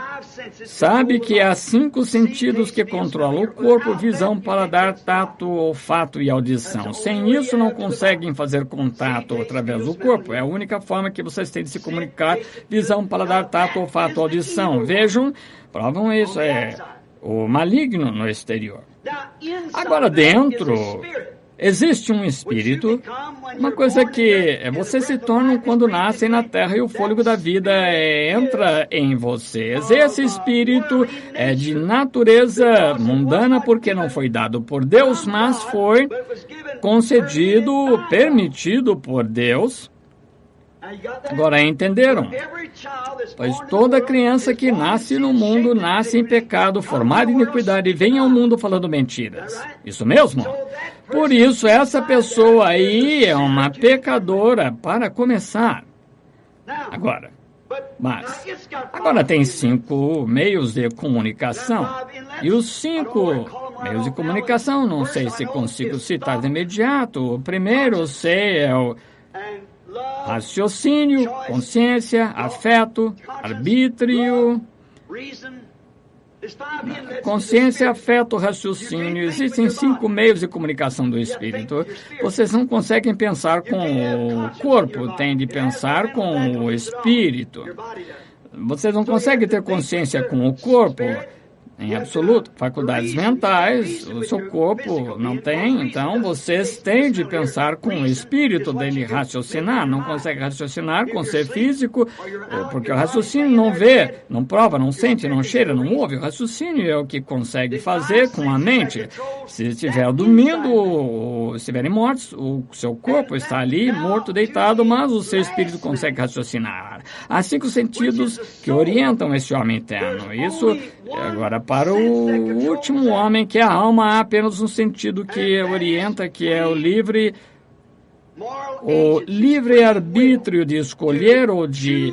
[SPEAKER 1] sabe que há 5 sentidos que controlam o corpo: visão, paladar, tato, olfato e audição. Sem isso, não conseguem fazer contato através do corpo. É a única forma que vocês têm de se comunicar: visão, paladar, tato, olfato, audição. Vejam, provam isso, é o maligno no exterior. Agora, dentro, existe um espírito, uma coisa que vocês se tornam quando nascem na terra e o fôlego da vida entra em vocês. Esse espírito é de natureza mundana porque não foi dado por Deus, mas foi concedido, permitido por Deus. Agora entenderam? Pois toda criança que nasce no mundo nasce em pecado, formada em iniquidade e vem ao mundo falando mentiras. Isso mesmo? Por isso, essa pessoa aí é uma pecadora para começar. Agora tem 5 meios de comunicação. E os 5 meios de comunicação, não sei se consigo citar de imediato. O primeiro, é o raciocínio, consciência, afeto, arbítrio. Consciência, afeto, raciocínio. Existem 5 meios de comunicação do espírito. Vocês não conseguem pensar com o corpo, têm de pensar com o espírito. Vocês não conseguem ter consciência com o corpo, em absoluto. Faculdades mentais, o seu corpo não tem, então vocês têm de pensar com o espírito dele, raciocinar. Não consegue raciocinar com o ser físico, porque o raciocínio não vê, não prova, não sente, não cheira, não ouve. O raciocínio é o que consegue fazer com a mente. Se estiver dormindo ou estiverem mortos, o seu corpo está ali, morto, deitado, mas o seu espírito consegue raciocinar. Há 5 sentidos que orientam esse homem interno. Isso, agora, para o último homem, que é a alma, há apenas um sentido que orienta, que é o livre-arbítrio de escolher ou de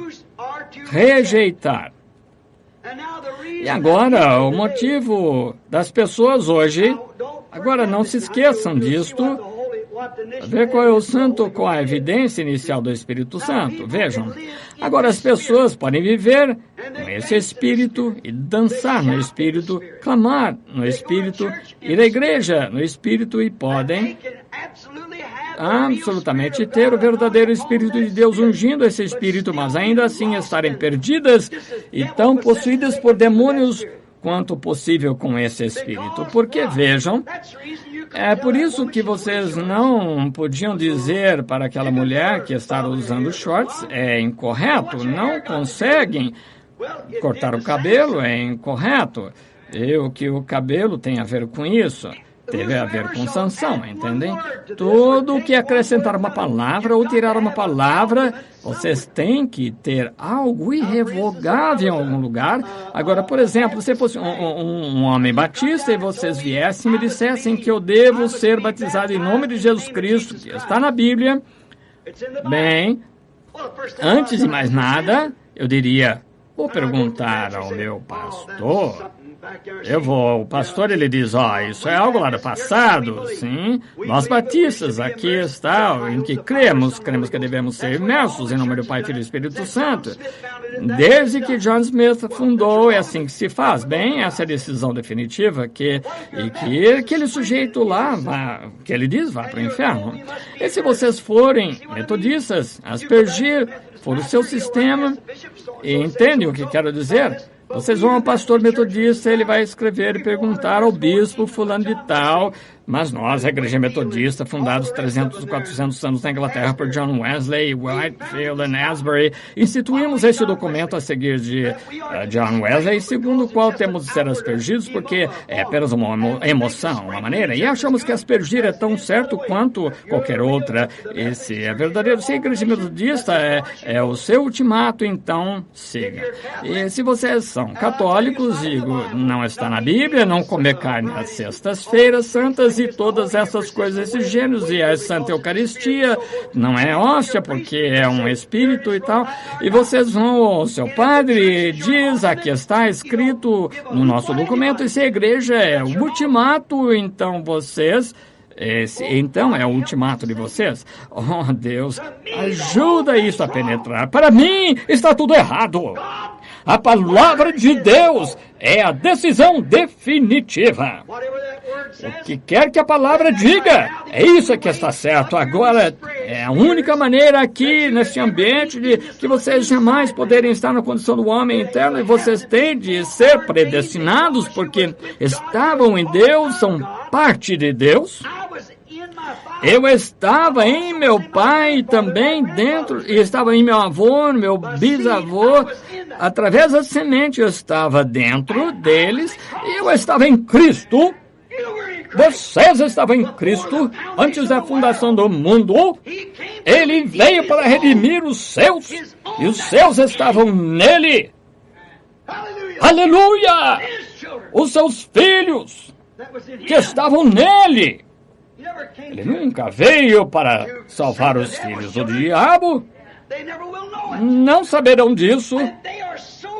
[SPEAKER 1] rejeitar. E agora, o motivo das pessoas hoje, agora não se esqueçam disto, ver qual é o santo com a evidência inicial do Espírito Santo. Vejam, agora as pessoas podem viver com esse Espírito e dançar no Espírito, clamar no Espírito, ir à igreja no Espírito e podem absolutamente ter o verdadeiro Espírito de Deus ungindo esse Espírito, mas ainda assim estarem perdidas e tão possuídas por demônios quanto possível com esse Espírito. Porque, vejam, é por isso que vocês não podiam dizer para aquela mulher que estava usando shorts, é incorreto, não conseguem cortar o cabelo, é incorreto. E o que o cabelo tem a ver com isso? Teve a ver com Sansão, entendem? Tudo o que acrescentar uma palavra ou tirar uma palavra, vocês têm que ter algo irrevogável em algum lugar. Agora, por exemplo, se fosse um homem batista e vocês viessem e me dissessem que eu devo ser batizado em nome de Jesus Cristo, que está na Bíblia, bem, antes de mais nada, eu diria, vou perguntar ao meu pastor. O pastor, ele diz, isso é algo lá do passado, sim. Nós batistas, aqui está em que cremos que devemos ser imersos em nome do Pai, Filho e Espírito Santo. Desde que John Smith fundou, é assim que se faz. Bem, essa é a decisão definitiva, que aquele sujeito lá, que ele diz, vá para o inferno. E se vocês forem metodistas, aspergir, for o seu sistema, e entendem o que quero dizer? Vocês vão ao pastor metodista, ele vai escrever e perguntar ao bispo fulano de tal, mas nós, a igreja metodista, fundados 300, 400 anos na Inglaterra por John Wesley, Whitefield e Asbury, instituímos esse documento a seguir de John Wesley, segundo o qual temos de ser aspergidos, porque é apenas uma emoção, uma maneira, e achamos que aspergir é tão certo quanto qualquer outra. Esse é verdadeiro. Se a igreja metodista é o seu ultimato, então siga. E se vocês são católicos, digo, não está na Bíblia, não comer carne às sextas-feiras santas, e todas essas coisas, esses gêneros, e a Santa Eucaristia não é hóstia, porque é um espírito e tal, e vocês vão, o seu padre diz, aqui está escrito no nosso documento, se a igreja é o ultimato, então vocês... então é o ultimato de vocês. Oh, Deus, ajuda isso a penetrar. Para mim, está tudo errado. A palavra de Deus é a decisão definitiva. O que quer que a palavra diga, é isso que está certo. Agora, é a única maneira aqui, neste ambiente, de que vocês jamais poderem estar na condição do homem interno, e vocês têm de ser predestinados, porque estavam em Deus, são parte de Deus. Eu estava em meu pai também dentro, e estava em meu avô, meu bisavô, através da semente eu estava dentro deles, e eu estava em Cristo. Vocês estavam em Cristo antes da fundação do mundo. Ele veio para redimir os seus, e os seus estavam nele. Aleluia! Os seus filhos que estavam nele. Ele nunca veio para salvar os filhos do diabo. Não saberão disso.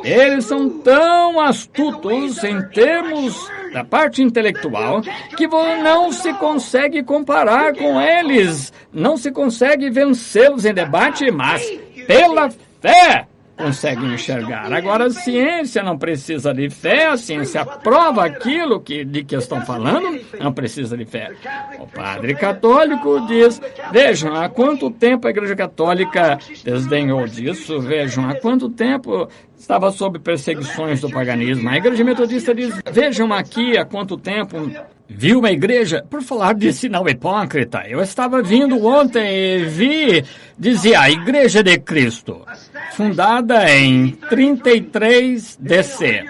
[SPEAKER 1] Eles são tão astutos em termos da parte intelectual que não se consegue comparar com eles. Não se consegue vencê-los em debate, mas pela fé conseguem enxergar. Agora, a ciência não precisa de fé, a ciência prova aquilo de que estão falando, não precisa de fé. O padre católico diz, vejam, há quanto tempo a Igreja Católica desdenhou disso, vejam, há quanto tempo estava sob perseguições do paganismo. A Igreja Metodista diz, vejam aqui há quanto tempo viu uma igreja, por falar de sinal hipócrita, eu estava vindo ontem e dizia a Igreja de Cristo, fundada em 33 DC.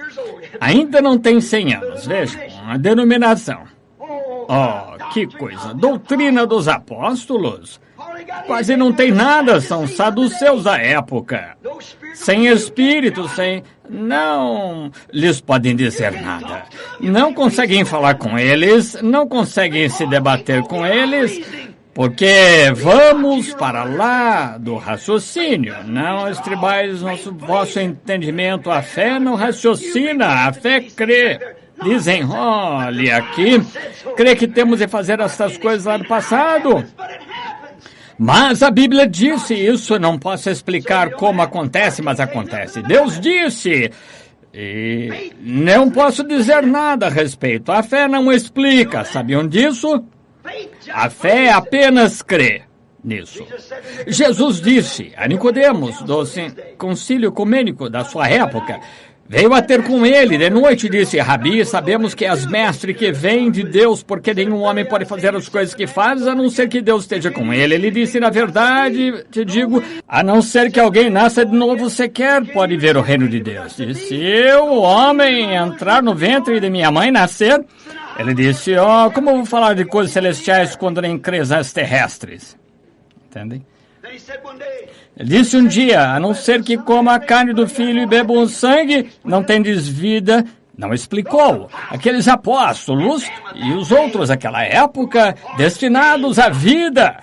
[SPEAKER 1] Ainda não tem 100 anos, vejam, a denominação. Oh, que coisa, doutrina dos apóstolos. Quase não tem nada, são saduceus da época. Sem espírito, não lhes podem dizer nada. Não conseguem falar com eles, não conseguem se debater com eles, porque vamos para lá do raciocínio. Não estribais vosso entendimento, a fé não raciocina, a fé crê. Dizem, olha aqui, crê que temos de fazer essas coisas lá do passado. Mas a Bíblia disse isso, não posso explicar como acontece, mas acontece. Deus disse, e não posso dizer nada a respeito. A fé não explica, sabiam disso? A fé apenas crê nisso. Jesus disse a Nicodemos, do concílio ecumênico da sua época, veio a ter com ele de noite e disse, Rabi, sabemos que és mestre que vem de Deus, porque nenhum homem pode fazer as coisas que fazes, a não ser que Deus esteja com ele. Ele disse, na verdade, te digo, a não ser que alguém nasça de novo, sequer pode ver o reino de Deus. E se eu, o homem, entrar no ventre de minha mãe, nascer, ele disse, como eu vou falar de coisas celestiais quando nem crês nas terrestres? Entendem? Ele disse um dia, a não ser que coma a carne do filho e beba o sangue, não tendes vida. Não explicou. Aqueles apóstolos e os outros daquela época, destinados à vida.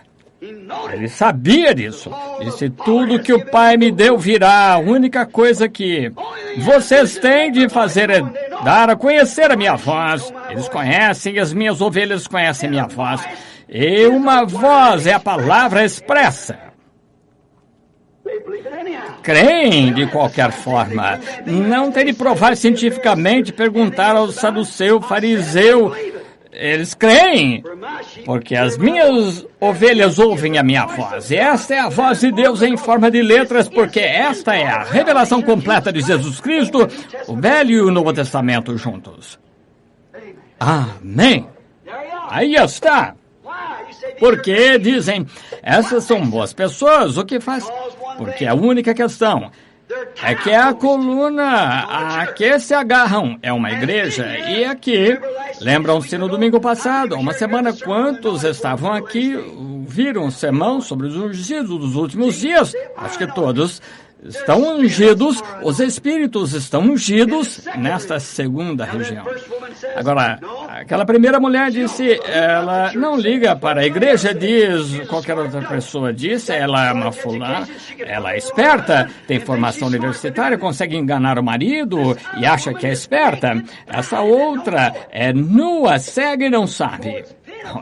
[SPEAKER 1] Ele sabia disso. Disse, tudo que o Pai me deu virá. A única coisa que vocês têm de fazer é dar a conhecer a minha voz. Eles conhecem, as minhas ovelhas conhecem minha voz. E uma voz é a palavra expressa. Creem de qualquer forma. Não tem de provar cientificamente, perguntar ao saduceu, fariseu. Eles creem, porque as minhas ovelhas ouvem a minha voz. E esta é a voz de Deus em forma de letras, porque esta é a revelação completa de Jesus Cristo, o Velho e o Novo Testamento juntos. Amém. Aí está. Porque dizem, essas são boas pessoas, o que faz? Porque a única questão é que a coluna a que se agarram é uma igreja. E aqui, lembram-se no domingo passado, há uma semana, quantos estavam aqui, viram um sermão sobre os ungidos dos últimos dias? Acho que todos. estão ungidos, os espíritos estão ungidos nesta segunda região. Agora, aquela primeira mulher disse, ela não liga para a igreja, diz, qualquer outra pessoa disse, ela é uma fulana, ela é esperta, tem formação universitária, consegue enganar o marido e acha que é esperta. Essa outra é nua, cega e não sabe.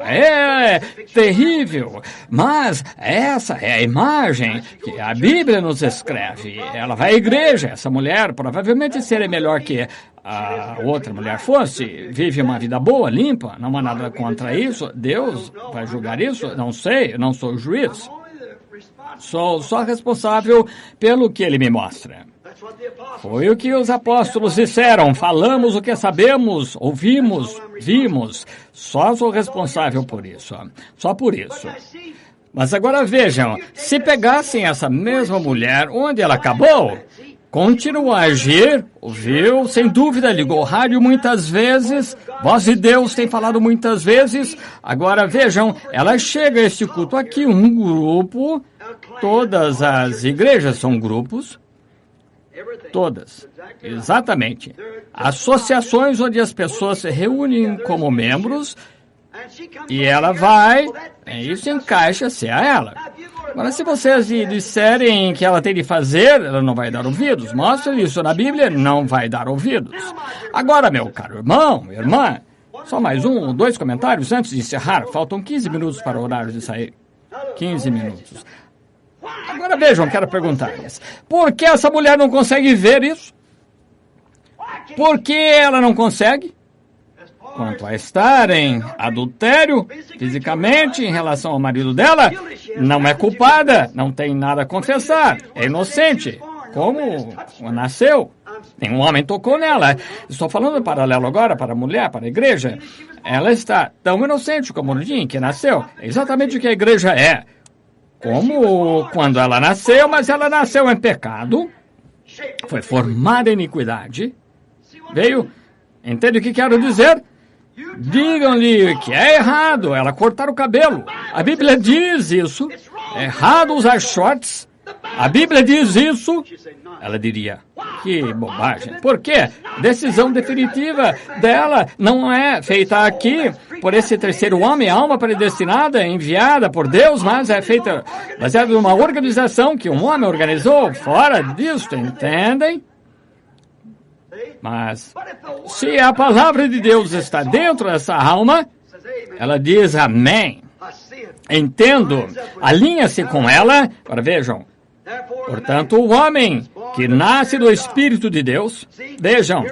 [SPEAKER 1] É terrível, mas essa é a imagem que a Bíblia nos escreve. Ela vai à igreja, essa mulher provavelmente seria melhor que a outra mulher fosse, vive uma vida boa, limpa, não há nada contra isso. Deus vai julgar isso? Não sei, eu não sou juiz. Sou só responsável pelo que ele me mostra. Foi o que os apóstolos disseram, falamos o que sabemos, ouvimos, vimos. Só sou responsável por isso, só por isso. Mas agora vejam, se pegassem essa mesma mulher, onde ela acabou, continuou a agir, ouviu, sem dúvida, ligou o rádio muitas vezes, voz de Deus tem falado muitas vezes. Agora vejam, ela chega a este culto aqui, um grupo, todas as igrejas são grupos, todas, exatamente. Associações onde as pessoas se reúnem como membros e ela vai, isso encaixa-se a ela. Agora, se vocês disserem que ela tem de fazer, ela não vai dar ouvidos. Mostra isso na Bíblia, não vai dar ouvidos. Agora, meu caro irmão, irmã, só mais dois comentários antes de encerrar. Faltam 15 minutos para o horário de sair. 15 minutos. Agora vejam, quero perguntar-lhes. Por que essa mulher não consegue ver isso? Por que ela não consegue? Quanto a estar em adultério, fisicamente, em relação ao marido dela, não é culpada, não tem nada a confessar, é inocente. Como nasceu, nenhum homem tocou nela. Estou falando paralelo agora para a mulher, para a igreja. Ela está tão inocente como o dia em que nasceu. É exatamente o que a igreja é. Como quando ela nasceu, mas ela nasceu em pecado, foi formada em iniquidade, veio, entende o que quero dizer? Digam-lhe que é errado ela cortar o cabelo. A Bíblia diz isso. É errado usar shorts. A Bíblia diz isso. Ela diria, que bobagem. Por quê? Decisão definitiva dela não é feita aqui por esse terceiro homem, alma predestinada, enviada por Deus, mas é feita baseada numa organização que um homem organizou. Fora disso, entendem? Mas se a palavra de Deus está dentro dessa alma, ela diz amém. Entendo. Alinha-se com ela. Agora vejam. Portanto, o homem que nasce do Espírito de Deus, vejam,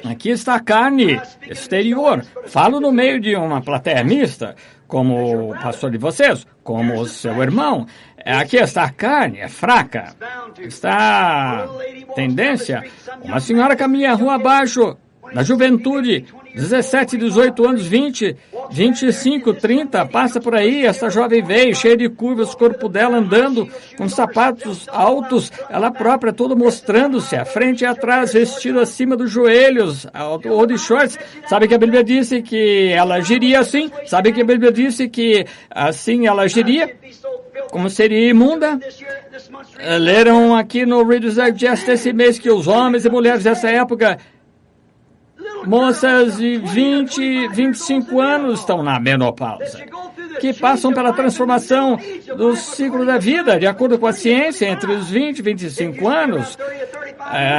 [SPEAKER 1] aqui está a carne exterior. Falo no meio de uma plateia mista, como o pastor de vocês, como o seu irmão. Aqui está a carne, é fraca. Está a tendência. Uma senhora caminha a rua abaixo, na juventude, 17, 18 anos, 20, 25, 30, passa por aí, essa jovem veio, cheia de curvas, o corpo dela andando, com sapatos altos, ela própria toda mostrando-se, à frente e atrás, vestido acima dos joelhos, ou de shorts. Sabe que a Bíblia disse que ela agiria assim? Sabe que a Bíblia disse que assim ela agiria? Como seria imunda? Leram aqui no Reader's Digest esse mês que os homens e mulheres dessa época, moças de 20, 25 anos estão na menopausa, que passam pela transformação do ciclo da vida, de acordo com a ciência, entre os 20 e 25 anos.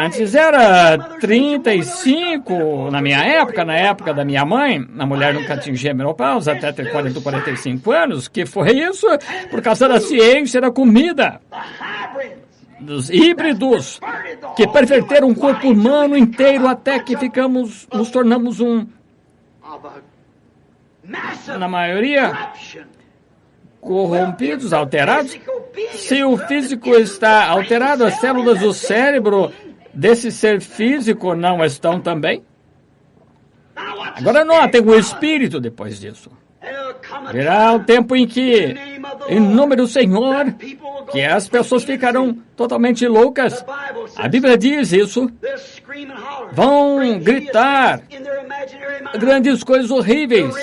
[SPEAKER 1] Antes era 35, na minha época, na época da minha mãe, a mulher nunca atingia a menopausa, até ter 40, 45 anos. Que foi isso? Por causa da ciência da comida. Dos híbridos que perverteram o corpo humano inteiro até que nos tornamos na maioria, corrompidos, alterados. Se o físico está alterado, as células do cérebro desse ser físico não estão também. Agora notem o espírito depois disso. Virá o tempo em que, em nome do Senhor, que as pessoas ficarão totalmente loucas. A Bíblia diz isso. Vão gritar grandes coisas horríveis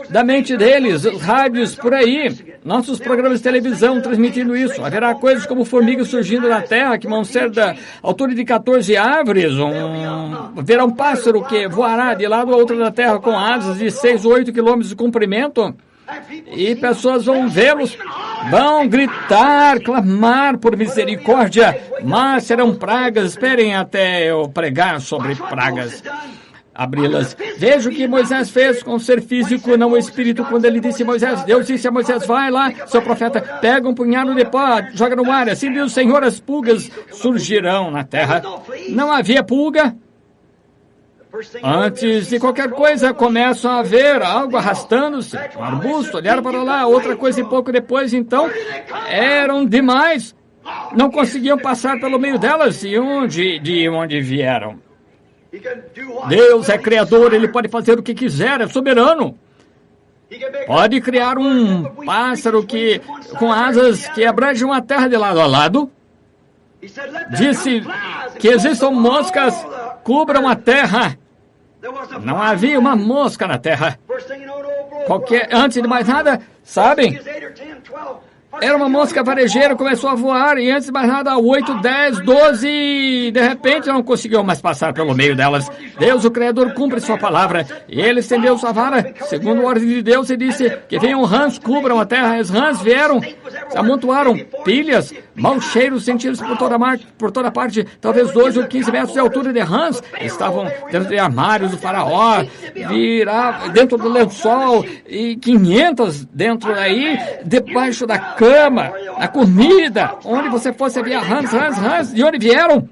[SPEAKER 1] da mente deles, os rádios por aí, nossos programas de televisão transmitindo isso. Haverá coisas como formigas surgindo na terra que vão ser da altura de 14 árvores. Haverá um pássaro que voará de lado a outro da terra com asas de 6 ou 8 quilômetros de comprimento. E pessoas vão vê-los, vão gritar, clamar por misericórdia, mas serão pragas. Esperem até eu pregar sobre pragas. Abri-las. Veja o que Moisés fez com o ser físico, não o espírito, quando ele disse a Moisés, Deus disse a Moisés, vai lá, seu profeta, pega um punhado de pó, joga no ar, assim diz o Senhor, as pulgas surgirão na terra. Não havia pulga. Antes de qualquer coisa, começam a ver algo arrastando-se, um arbusto, olharam para lá, outra coisa e pouco depois, então, eram demais. Não conseguiam passar pelo meio delas, de onde vieram. Deus é criador, Ele pode fazer o que quiser, é soberano. Pode criar um pássaro com asas que abrangem a terra de lado a lado. Disse que existam moscas, cubram a terra. Não havia uma mosca na terra. Antes de mais nada, sabem? Era uma mosca varejeira, começou a voar, e antes de mais nada, 8, 10, 12, e de repente não conseguiu mais passar pelo meio delas. Deus, o Criador, cumpre sua palavra. E ele estendeu sua vara, segundo a ordem de Deus, e disse que venham rãs, cubram a terra. Os rãs vieram, se amontoaram, pilhas, maus cheiros sentidos por toda parte, talvez 12 ou 15 metros de altura de rãs. Estavam dentro de armários do faraó, dentro do lençol, e 500 dentro daí, debaixo da cama, na comida, onde você fosse havia rãs, de onde vieram?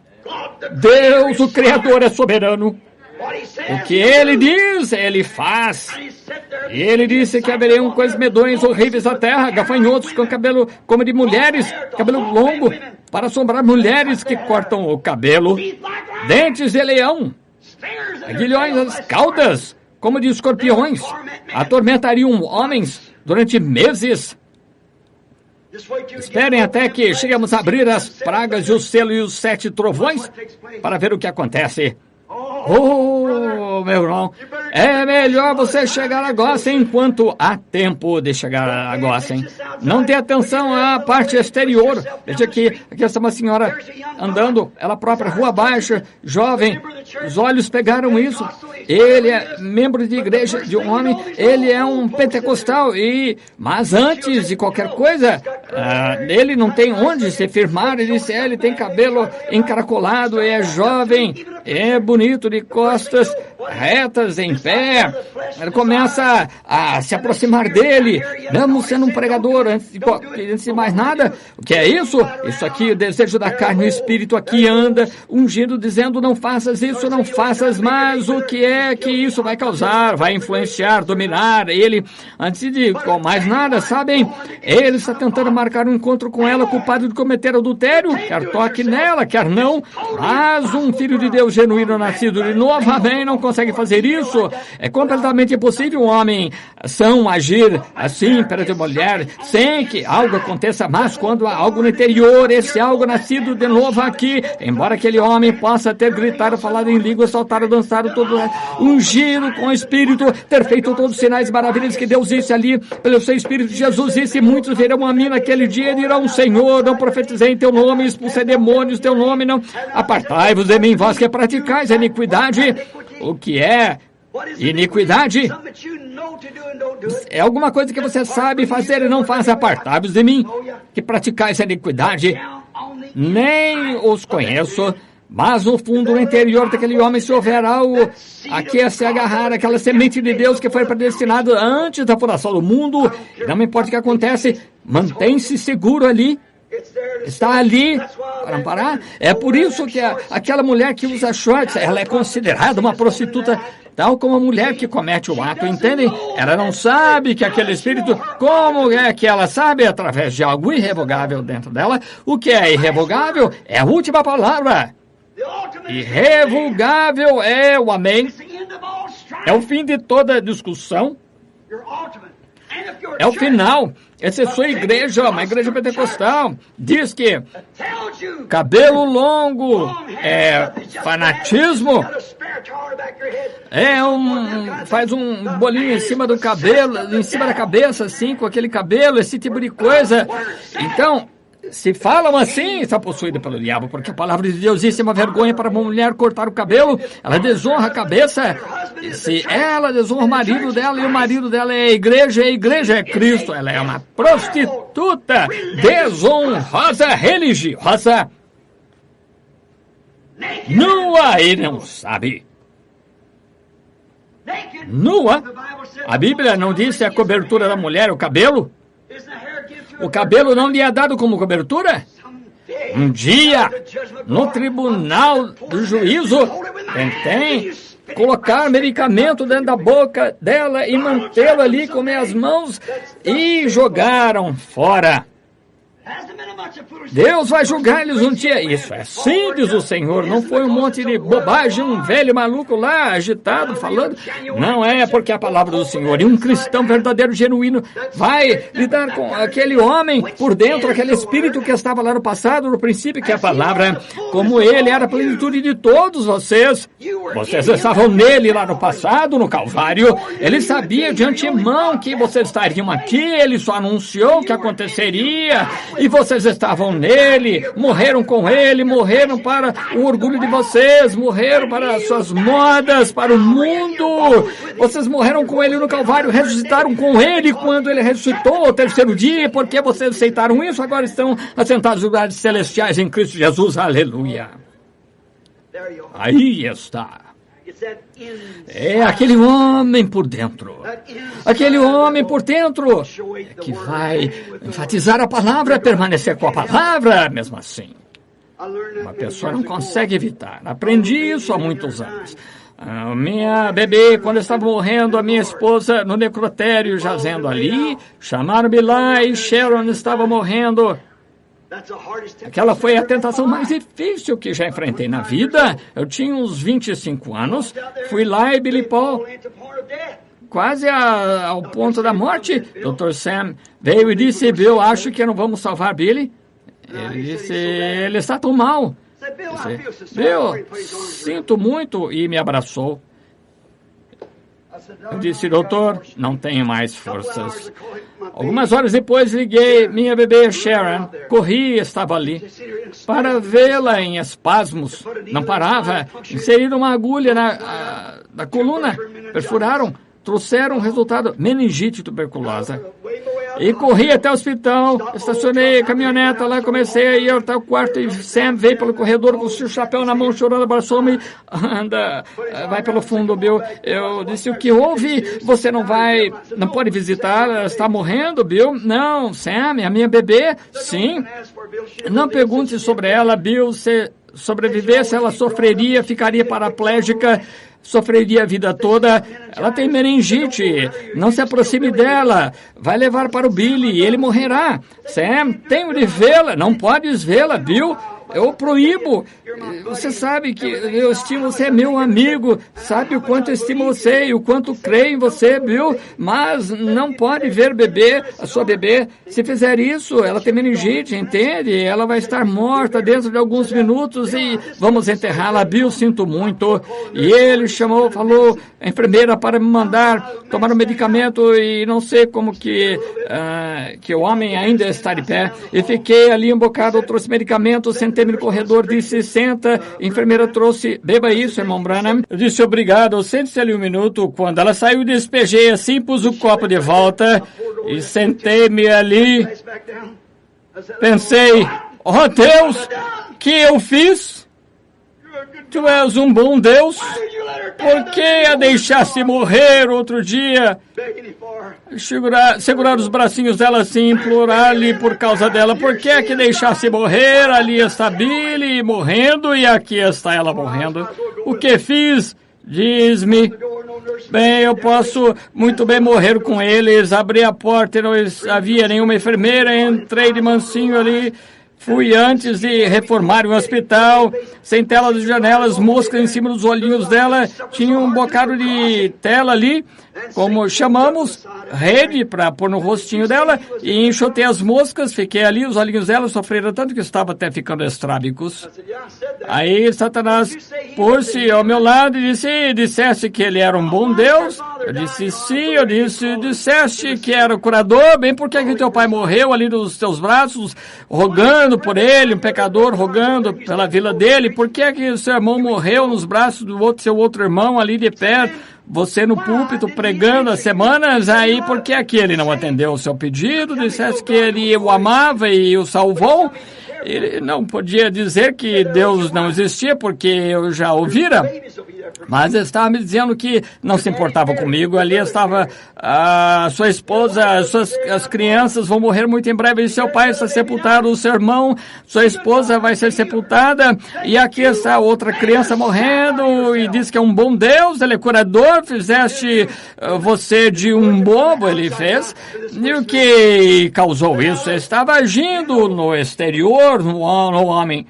[SPEAKER 1] Deus, o Criador, é soberano. O que Ele diz, Ele faz. Ele disse que haveriam coisas medonhas, horríveis na terra, gafanhotos com cabelo como de mulheres, cabelo longo, para assombrar mulheres que cortam o cabelo, dentes de leão, aguilhões as caudas, como de escorpiões, atormentariam homens durante meses. Esperem até que cheguemos a abrir as pragas e o selo e os 7 trovões para ver o que acontece. Oh, meu irmão, é melhor você chegar a Gósen enquanto há tempo de chegar a Gósen. Não dê atenção à parte exterior. Veja aqui está uma senhora andando, ela própria, rua abaixo, jovem. Os olhos pegaram isso. Ele é membro de igreja, de um homem, ele é um pentecostal, mas antes de qualquer coisa, ele não tem onde se firmar. Ele disse, ele tem cabelo encaracolado, é jovem, é bonito, de costas retas, em pé. Ele começa a se aproximar dele, mesmo sendo um pregador, antes de mais nada. O que é isso? Isso aqui, o desejo da carne, o espírito aqui anda ungindo, dizendo, não faças isso, não faças, mas o que é que isso vai causar? Vai influenciar, dominar ele. Antes de mais nada, sabem? Ele está tentando marcar um encontro com ela, culpado de cometer adultério, quer toque nela, quer não, mas um filho de Deus genuíno, nascido de novo, amém, não consegue fazer isso. É completamente impossível um homem são agir assim perante a mulher, sem que algo aconteça, mas quando há algo no interior, esse algo nascido de novo aqui, embora aquele homem possa ter gritado, falado em língua, saltado, dançado, todo ungido com o Espírito, ter feito todos os sinais e maravilhas que Deus disse ali, pelo seu Espírito, Jesus disse, muitos verão a mim naquele dia e dirão, Senhor, não profetizei em teu nome, expulsei demônios, teu nome não, apartai-vos de mim, vós que praticais a iniquidade. O que é iniquidade? É alguma coisa que você sabe fazer e não faz. Apartai-vos de mim, que praticais a iniquidade. Nem os conheço, mas no fundo, no interior daquele homem, se houver algo aqui a se agarrar, aquela semente de Deus que foi predestinada antes da fundação do mundo, não importa o que acontece, mantém-se seguro ali. Está ali para amparar. É por isso que aquela mulher que usa shorts, ela é considerada uma prostituta, tal como a mulher que comete o ato, entendem? Ela não sabe que aquele espírito, como é que ela sabe? Através de algo irrevogável dentro dela. O que é irrevogável é a última palavra. Irrevogável é o amém. É o fim de toda discussão. É o final. Essa é a sua igreja, uma igreja pentecostal. Diz que cabelo longo é fanatismo. Faz um bolinho em cima do cabelo, em cima da cabeça, assim, com aquele cabelo, esse tipo de coisa. Então, se falam assim, está possuída pelo diabo, porque a palavra de Deus diz: é uma vergonha para uma mulher cortar o cabelo, ela desonra a cabeça. Se ela desonra o marido dela, e o marido dela é a igreja é Cristo, ela é uma prostituta desonrosa, religiosa, nua e não sabe. Nua? A Bíblia não disse a cobertura da mulher, o cabelo? O cabelo não lhe é dado como cobertura? Um dia, no tribunal do juízo, tentei colocar medicamento dentro da boca dela e mantê-lo ali com minhas mãos e jogaram fora. Deus vai julgar eles um dia. Isso é sim, diz o Senhor. Não foi um monte de bobagem, um velho maluco lá, agitado, falando. Não é, porque é a palavra do Senhor. E um cristão verdadeiro, genuíno, vai lidar com aquele homem por dentro, aquele espírito que estava lá no passado, no princípio, que é a palavra. Como ele era a plenitude de todos vocês. Vocês estavam nele lá no passado, no Calvário. Ele sabia de antemão que vocês estariam aqui. Ele só anunciou o que aconteceria. E vocês estavam nele, morreram com ele, morreram para o orgulho de vocês, morreram para as suas modas, para o mundo. Vocês morreram com ele no Calvário, ressuscitaram com ele quando ele ressuscitou ao terceiro dia. Porque vocês aceitaram isso, agora estão assentados nos lugares celestiais em Cristo Jesus. Aleluia. Aí está. É aquele homem por dentro. Aquele homem por dentro que vai enfatizar a palavra, permanecer com a palavra, mesmo assim. Uma pessoa não consegue evitar. Aprendi isso há muitos anos. A minha bebê, quando estava morrendo, a minha esposa no necrotério, jazendo ali, chamaram-me lá e Sharon estava morrendo. Aquela foi a tentação mais difícil que já enfrentei na vida. Eu tinha uns 25 anos, fui lá e Billy Paul, quase ao ponto da morte. Dr. Sam veio e disse: Bill, acho que não vamos salvar Billy. Ele disse: ele está tão mal. Bill, sinto muito, e me abraçou. Eu disse: doutor, não tenho mais forças. Algumas horas depois liguei minha bebê Sharon. Corri e estava ali para vê-la em espasmos. Não parava. Inseriram uma agulha na coluna. Perfuraram. Trouxeram o resultado: meningite tuberculosa. E corri até o hospital, estacionei a caminhoneta lá, comecei a ir até o quarto e Sam veio pelo corredor com o seu chapéu na mão, chorando, abraçou-me. Anda, vai pelo fundo, Bill. Eu disse: o que houve? Você não pode visitar? Ela está morrendo, Bill? Não, Sam, a minha bebê? Sim. Não pergunte sobre ela, Bill. Se sobrevivesse, ela sofreria, ficaria paraplégica. Sofreria a vida toda. Ela tem meningite. Não se aproxime dela. Vai levar para o Billy e ele morrerá. Sam, tenho de vê-la. Não podes vê-la, Bill. Eu proíbo. Você sabe que eu estimo, você é meu amigo. Sabe o quanto eu estimo você e o quanto creio em você, Bill. Mas não pode ver a sua bebê. Se fizer isso, ela tem meningite, entende? Ela vai estar morta dentro de alguns minutos e vamos enterrá-la. Bill, sinto muito. E ele falou a enfermeira para me mandar tomar um medicamento e não sei como que o homem ainda está de pé. E fiquei ali um bocado, eu trouxe medicamento, sentei no corredor, disse: senta. A enfermeira trouxe: beba isso, irmão Branham. Eu disse: obrigado, sente-se ali um minuto. Quando ela saiu, despejei assim, pus o copo de volta e sentei-me ali. Pensei: oh Deus, que eu fiz? Tu és um bom Deus. Por que a deixaste morrer outro dia? Segurar os bracinhos dela assim, implorar-lhe por causa dela. Por que é que deixaste morrer? Ali está Billy morrendo e aqui está ela morrendo. O que fiz? Diz-me. Bem, eu posso muito bem morrer com eles. Abri a porta e não havia nenhuma enfermeira. Entrei de mansinho ali. Fui antes de reformar o hospital, sem tela de janelas, moscas em cima dos olhinhos dela, tinha um bocado de tela ali, como chamamos, rede para pôr no rostinho dela, e enxotei as moscas, fiquei ali, os olhinhos dela sofreram tanto que estava até ficando estrábicos. Aí Satanás pôs-se ao meu lado e disseste que ele era um bom Deus. Eu disse sim, disseste que era o curador, bem porque que teu pai morreu ali nos teus braços, rogando por ele, um pecador rogando pela vida dele, por que o seu irmão morreu nos braços do seu outro irmão ali de pé, você no púlpito pregando há semanas, aí por que ele não atendeu o seu pedido, disseste que ele o amava e o salvou? Ele não podia dizer que Deus não existia, porque eu já ouvira, mas estava me dizendo que não se importava comigo. Ali estava a sua esposa, as crianças vão morrer muito em breve, e seu pai está sepultado, o seu irmão, sua esposa vai ser sepultada, e aqui está outra criança morrendo, e diz que é um bom Deus, ele é curador, fizeste você de um bobo, ele fez, e o que causou isso? Estava agindo no exterior, no homem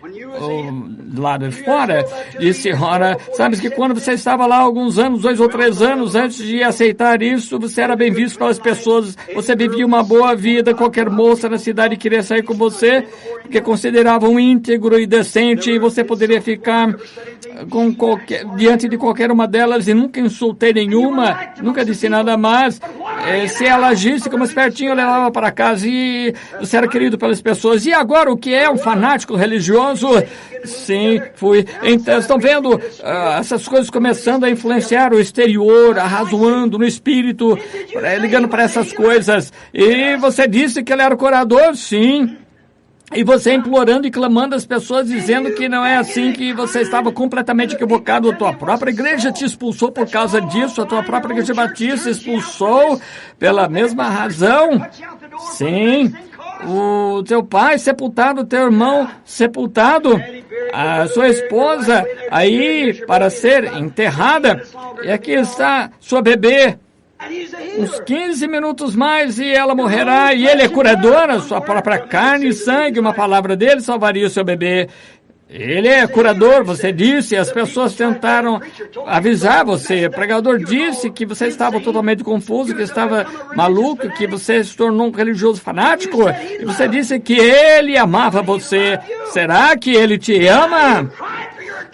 [SPEAKER 1] do lado de fora. Disse, ora, sabes que quando você estava lá alguns anos, 2 ou 3 anos, antes de aceitar isso, você era bem visto pelas pessoas, você vivia uma boa vida, qualquer moça na cidade queria sair com você, porque consideravam íntegro e decente, e você poderia ficar diante de qualquer uma delas, e nunca insultei nenhuma, nunca disse nada mais. Se ela agisse como espertinho, eu levava para casa, e você era querido pelas pessoas. E agora, o que é um fanático religioso? Sim, fui. Então, estão vendo essas coisas começando a influenciar o exterior, arrazoando no espírito, ligando para essas coisas. E você disse que ele era o curador? Sim. E você implorando e clamando às pessoas, dizendo que não é assim, que você estava completamente equivocado. A tua própria igreja te expulsou por causa disso, a tua própria igreja batista expulsou pela mesma razão. Sim. O teu pai sepultado, o teu irmão sepultado, a sua esposa aí para ser enterrada, e aqui está sua bebê, uns 15 minutos mais e ela morrerá, e ele é curador, a sua própria carne e sangue, uma palavra dele salvaria o seu bebê. Ele é curador, você disse, as pessoas tentaram avisar você, o pregador disse que você estava totalmente confuso, que estava maluco, que você se tornou um religioso fanático, e você disse que ele amava você. Será que ele te ama?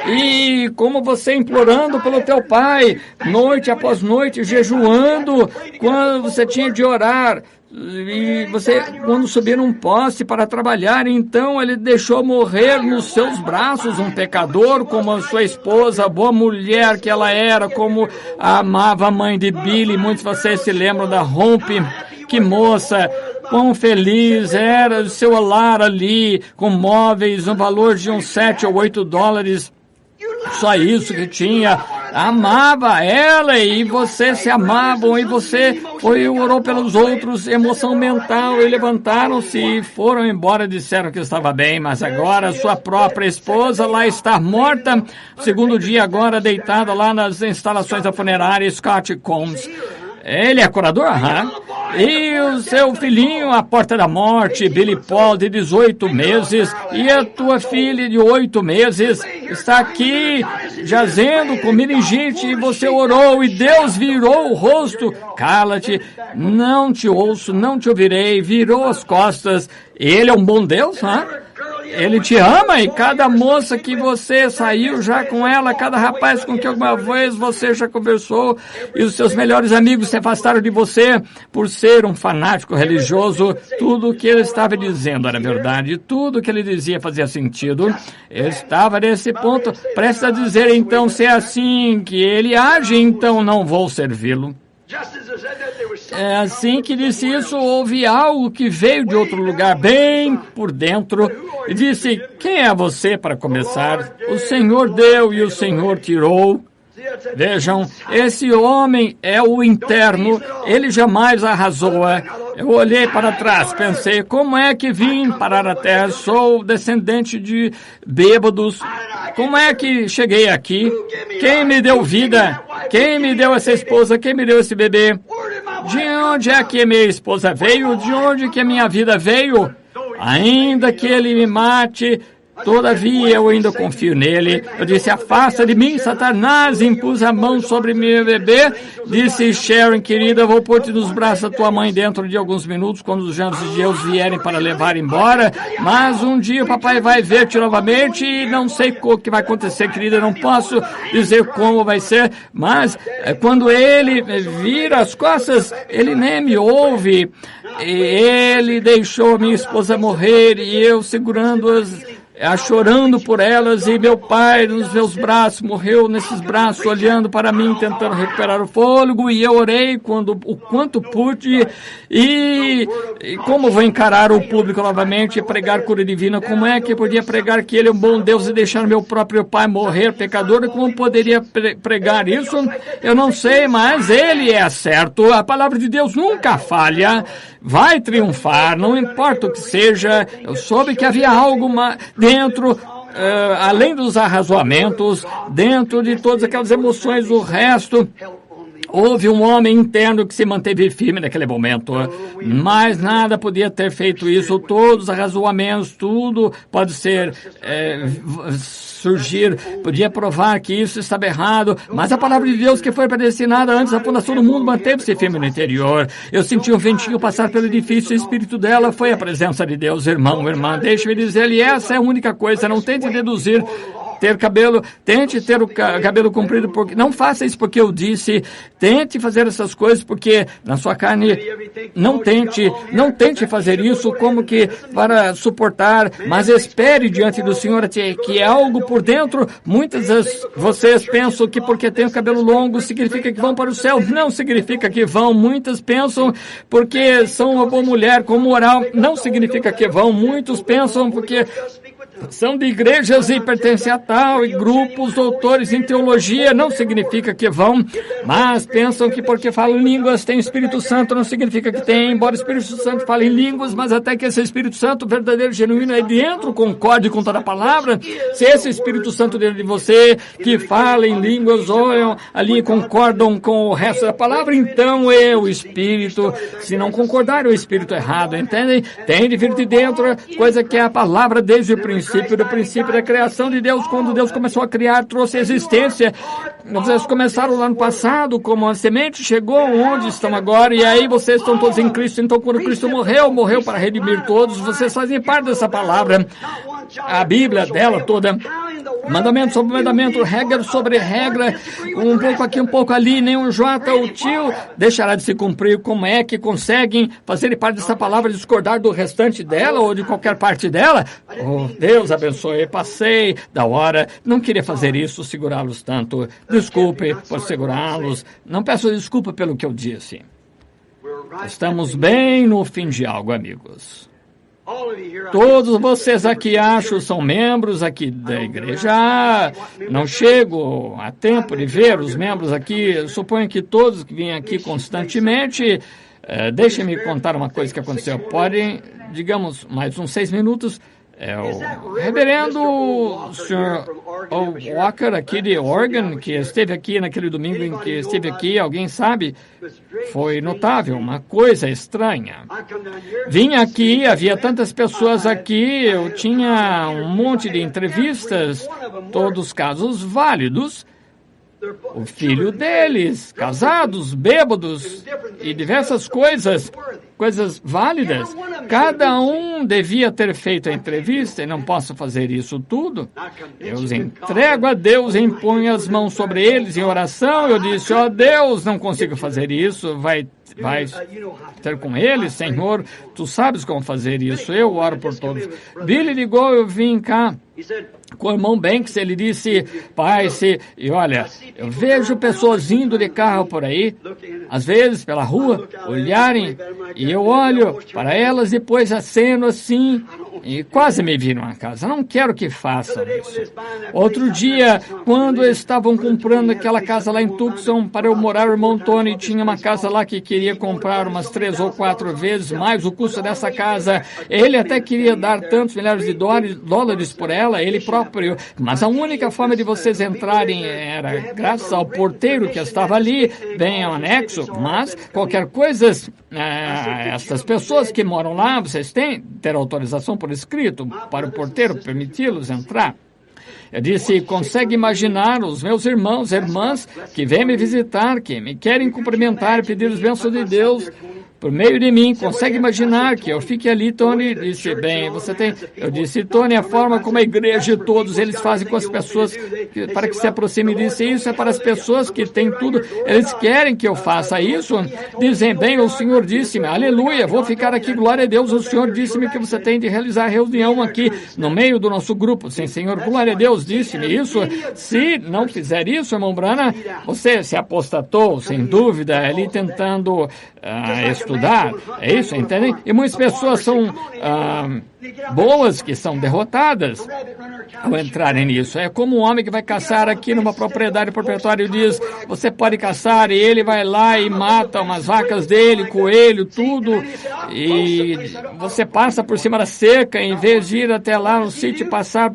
[SPEAKER 1] E como você implorando pelo teu pai, noite após noite, jejuando, quando você tinha de orar, e você, quando subir num poste para trabalhar, então ele deixou morrer nos seus braços um pecador, como a sua esposa, a boa mulher que ela era, como amava a mãe de Billy. Muitos de vocês se lembram da Rompe, que moça, quão feliz era o seu lar ali, com móveis, no valor de uns 7 ou 8 dólares. Só isso que tinha. Amava ela e você se amavam, e você orou pelos outros, emoção mental, e levantaram-se e foram embora, disseram que estava bem, mas agora sua própria esposa lá está morta, segundo dia agora deitada lá nas instalações da funerária Scott Combs. Ele é curador? E o seu filhinho à porta da morte, Billy Paul, de 18 meses, e a tua filha de 8 meses, está aqui jazendo com meningite, e você orou, e Deus virou o rosto. Cala-te, não te ouço, não te ouvirei, virou as costas. Ele é um bom Deus, Ele te ama, e cada moça que você saiu já com ela, cada rapaz com que alguma vez você já conversou, e os seus melhores amigos se afastaram de você por ser um fanático religioso. Tudo o que ele estava dizendo era verdade, tudo o que ele dizia fazia sentido. Ele estava nesse ponto, prestes a dizer, então, se é assim que ele age, então não vou servi-lo. É assim que disse isso, houve algo que veio de outro lugar, bem por dentro, e disse, quem é você para começar? O Senhor deu e o Senhor tirou. Vejam, esse homem é o interno, ele jamais arrasou. Eu olhei para trás, pensei, como é que vim parar a terra? Sou descendente de bêbados. Como é que cheguei aqui? Quem me deu vida? Quem me deu essa esposa? Quem me deu esse bebê? De onde é que minha esposa veio? De onde que a minha vida veio? Ainda que ele me mate, todavia eu ainda confio nele. Eu disse, afasta de mim, Satanás. Impus a mão sobre meu bebê. Disse, Sharon, querida, vou pôr-te nos braços da tua mãe dentro de alguns minutos, quando os anjos de Deus vierem para levar embora. Mas um dia o papai vai ver-te novamente e não sei o que vai acontecer, querida. Não posso dizer como vai ser, mas quando ele vira as costas, ele nem me ouve. E ele deixou minha esposa morrer e eu segurando-as, chorando por elas, e meu pai nos meus braços, morreu nesses braços, olhando para mim, tentando recuperar o fôlego, e eu orei o quanto pude, e como vou encarar o público novamente e pregar cura divina? Como é que eu podia pregar que ele é um bom Deus e deixar meu próprio pai morrer pecador? Como poderia pregar isso? Eu não sei, mas ele é certo. A palavra de Deus nunca falha, vai triunfar, não importa o que seja. Eu soube que havia algo dentro, além dos arrazoamentos, dentro de todas aquelas emoções, o resto. Houve um homem interno que se manteve firme naquele momento, mas nada podia ter feito isso. Todos os arrazoamentos, tudo pode ser surgir, podia provar que isso estava errado, mas a palavra de Deus que foi predestinada antes da fundação do mundo manteve-se firme no interior. Eu senti um ventinho passar pelo edifício, o espírito dela foi a presença de Deus. Irmão, irmã, deixe-me dizer-lhe, essa é a única coisa, não tente deduzir. Ter cabelo, tente ter o cabelo comprido, porque não faça isso porque eu disse, tente fazer essas coisas porque na sua carne, não tente fazer isso como que para suportar, mas espere diante do Senhor que é algo por dentro. Muitas vezes vocês pensam que porque tem o cabelo longo significa que vão para o céu, não significa que vão. Muitas pensam porque são uma boa mulher com moral, não significa que vão. Muitos pensam porque são de igrejas e pertencem a tal, e grupos, doutores em teologia, não significa que vão, mas pensam que porque falam línguas tem Espírito Santo, não significa que tem, embora o Espírito Santo fale em línguas, mas até que esse Espírito Santo verdadeiro, genuíno, aí dentro, concorde com toda a palavra. Se esse Espírito Santo dentro de você, que fala em línguas, olham ali e concordam com o resto da palavra, então é o Espírito. Se não concordar, é o Espírito errado, entendem? Tem de vir de dentro, coisa que é a palavra desde o princípio da criação de Deus. Quando Deus começou a criar, trouxe existência. Vocês começaram lá no passado como uma semente, chegou onde estão agora, e aí vocês estão todos em Cristo. Então quando Cristo morreu para redimir todos, vocês fazem parte dessa palavra. A Bíblia dela toda, mandamento sobre mandamento, regra sobre regra, um pouco aqui, um pouco ali, nem um jota ou tio deixará de se cumprir. Como é que conseguem fazer parte dessa palavra, discordar do restante dela ou de qualquer parte dela? Oh, Deus abençoe, passei da hora, não queria fazer isso, segurá-los tanto. Desculpe por segurá-los, não peço desculpa pelo que eu disse. Estamos bem no fim de algo, amigos. Todos vocês aqui, acho, são membros aqui da igreja. Não chego a tempo de ver os membros aqui. Eu suponho que todos que vêm aqui constantemente. Deixem-me contar uma coisa que aconteceu. Podem, digamos, mais uns 6 minutos. O reverendo Sr. Walker, aqui de Oregon, que esteve aqui naquele domingo em que esteve aqui, alguém sabe? Foi notável, uma coisa estranha. Vim aqui, havia tantas pessoas aqui, eu tinha um monte de entrevistas, todos casos válidos. O filho deles, casados, bêbados e diversas coisas válidas. Cada um devia ter feito a entrevista e não posso fazer isso tudo. Eu os entrego a Deus e imponho as mãos sobre eles em oração. Eu disse, ó Deus, não consigo fazer isso, vai ter com eles, Senhor, tu sabes como fazer isso, eu oro por todos. Billy ligou, eu vim cá com o irmão Banks, ele disse, pai, e olha, eu vejo pessoas indo de carro por aí, às vezes pela rua, olharem, e eu olho para elas, depois aceno assim, e quase me viram a casa. Não quero que façam isso. Outro dia, quando estavam comprando aquela casa lá em Tucson para eu morar, o irmão Tony tinha uma casa lá que queria comprar umas 3 ou 4 vezes mais o custo dessa casa. Ele até queria dar tantos milhares de dólares por ela, ele próprio. Mas a única forma de vocês entrarem era graças ao porteiro que estava ali, bem ao anexo. Mas qualquer coisa essas pessoas que moram lá, vocês têm ter autorização por escrito para o porteiro permiti-los entrar? Eu disse, consegue imaginar os meus irmãos e irmãs que vêm me visitar, que me querem cumprimentar e pedir as bênçãos de Deus por meio de mim? Consegue imaginar que eu fique ali? Tony disse, bem, você tem... Eu disse, Tony, a forma como a igreja e todos eles fazem com as pessoas para que se aproximem. Disse, isso é para as pessoas que têm tudo. Eles querem que eu faça isso. Dizem, bem, o Senhor disse-me, aleluia, vou ficar aqui, glória a Deus. O Senhor disse-me que você tem de realizar a reunião aqui no meio do nosso grupo. Sim, Senhor, glória a Deus, disse-me isso. Se não fizer isso, irmão Branham, você se apostatou, sem dúvida, ali tentando estudar, é isso, entendem? E muitas pessoas são boas que são derrotadas ao entrarem nisso. É como um homem que vai caçar aqui numa propriedade, o proprietário diz, você pode caçar, e ele vai lá e mata umas vacas dele, coelho, tudo, e você passa por cima da cerca, em vez de ir até lá no sítio e passar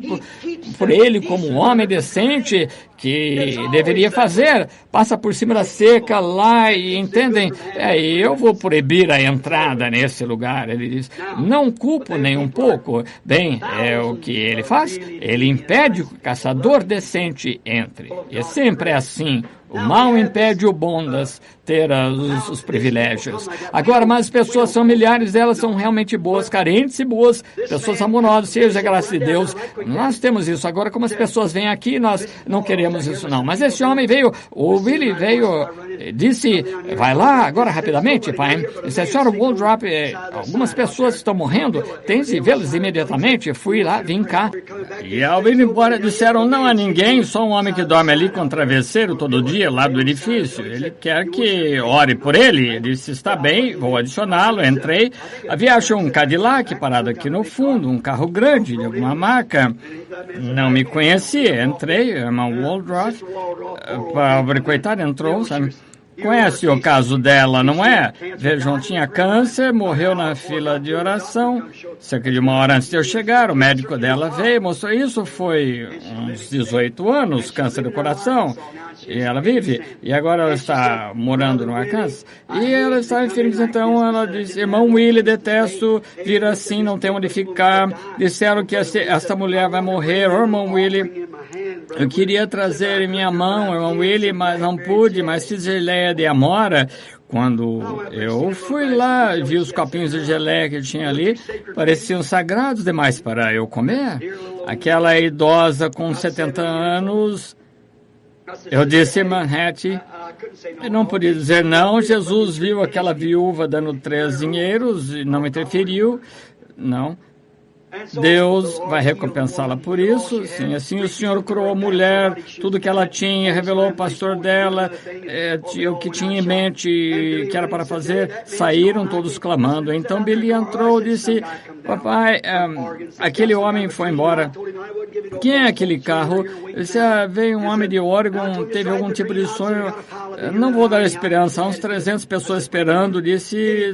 [SPEAKER 1] por ele como um homem decente, que deveria fazer, passa por cima da cerca lá e entendem, eu vou proibir a entrada nesse lugar. Ele diz, não culpo nem um pouco. Bem, é o que ele faz, ele impede que o caçador decente entre. E sempre é assim. O mal impede o bom das ter os privilégios. Agora, mas as pessoas são milhares, elas são realmente boas, carentes e boas, pessoas amorosas, seja a graça de Deus. Nós temos isso. Agora, como as pessoas vêm aqui, nós não queremos isso, não. Mas esse homem veio, o Willie veio, disse, vai lá agora rapidamente, pai. Disse, a senhora Waldrop, algumas pessoas estão morrendo, tem de vê-las imediatamente. Fui lá, vim cá. E ao vir embora, disseram, não há ninguém, só um homem que dorme ali com travesseiro todo dia, lá do edifício. Ele quer que ore por ele. Ele disse, está bem, vou adicioná-lo. Entrei. Havia um Cadillac parado aqui no fundo, um carro grande de alguma marca. Não me conhecia. Entrei, irmão Waldrop, pobre coitado, entrou, sabe? Conhece o caso dela, não é? Vejam, tinha câncer, morreu na fila de oração, cerca de uma hora antes de eu chegar, o médico dela veio, mostrou isso, foi uns 18 anos, câncer do coração, e ela vive, e agora ela está morando no Arkansas, e ela está infeliz, então ela disse, irmão Willie, detesto vir assim, não tem onde ficar, disseram que esta mulher vai morrer, irmão Willie, eu queria trazer em minha mão, irmão Willie, mas não pude, mas fiz geleia de amora. Quando eu fui lá, vi os copinhos de geleia que tinha ali, pareciam sagrados demais para eu comer. Aquela idosa com 70 anos, eu disse, Manhattan, eu não podia dizer não. Jesus viu aquela viúva dando 3 dinheiros e não interferiu, não. Deus vai recompensá-la por isso. Sim, assim o Senhor curou a mulher, tudo que ela tinha, revelou ao pastor dela, o que tinha em mente que era para fazer, saíram todos clamando. Então Billy entrou e disse, papai, aquele homem foi embora. Quem é aquele carro? Ele disse, veio um homem de Oregon, teve algum tipo de sonho, não vou dar esperança, há uns 300 pessoas esperando. Disse,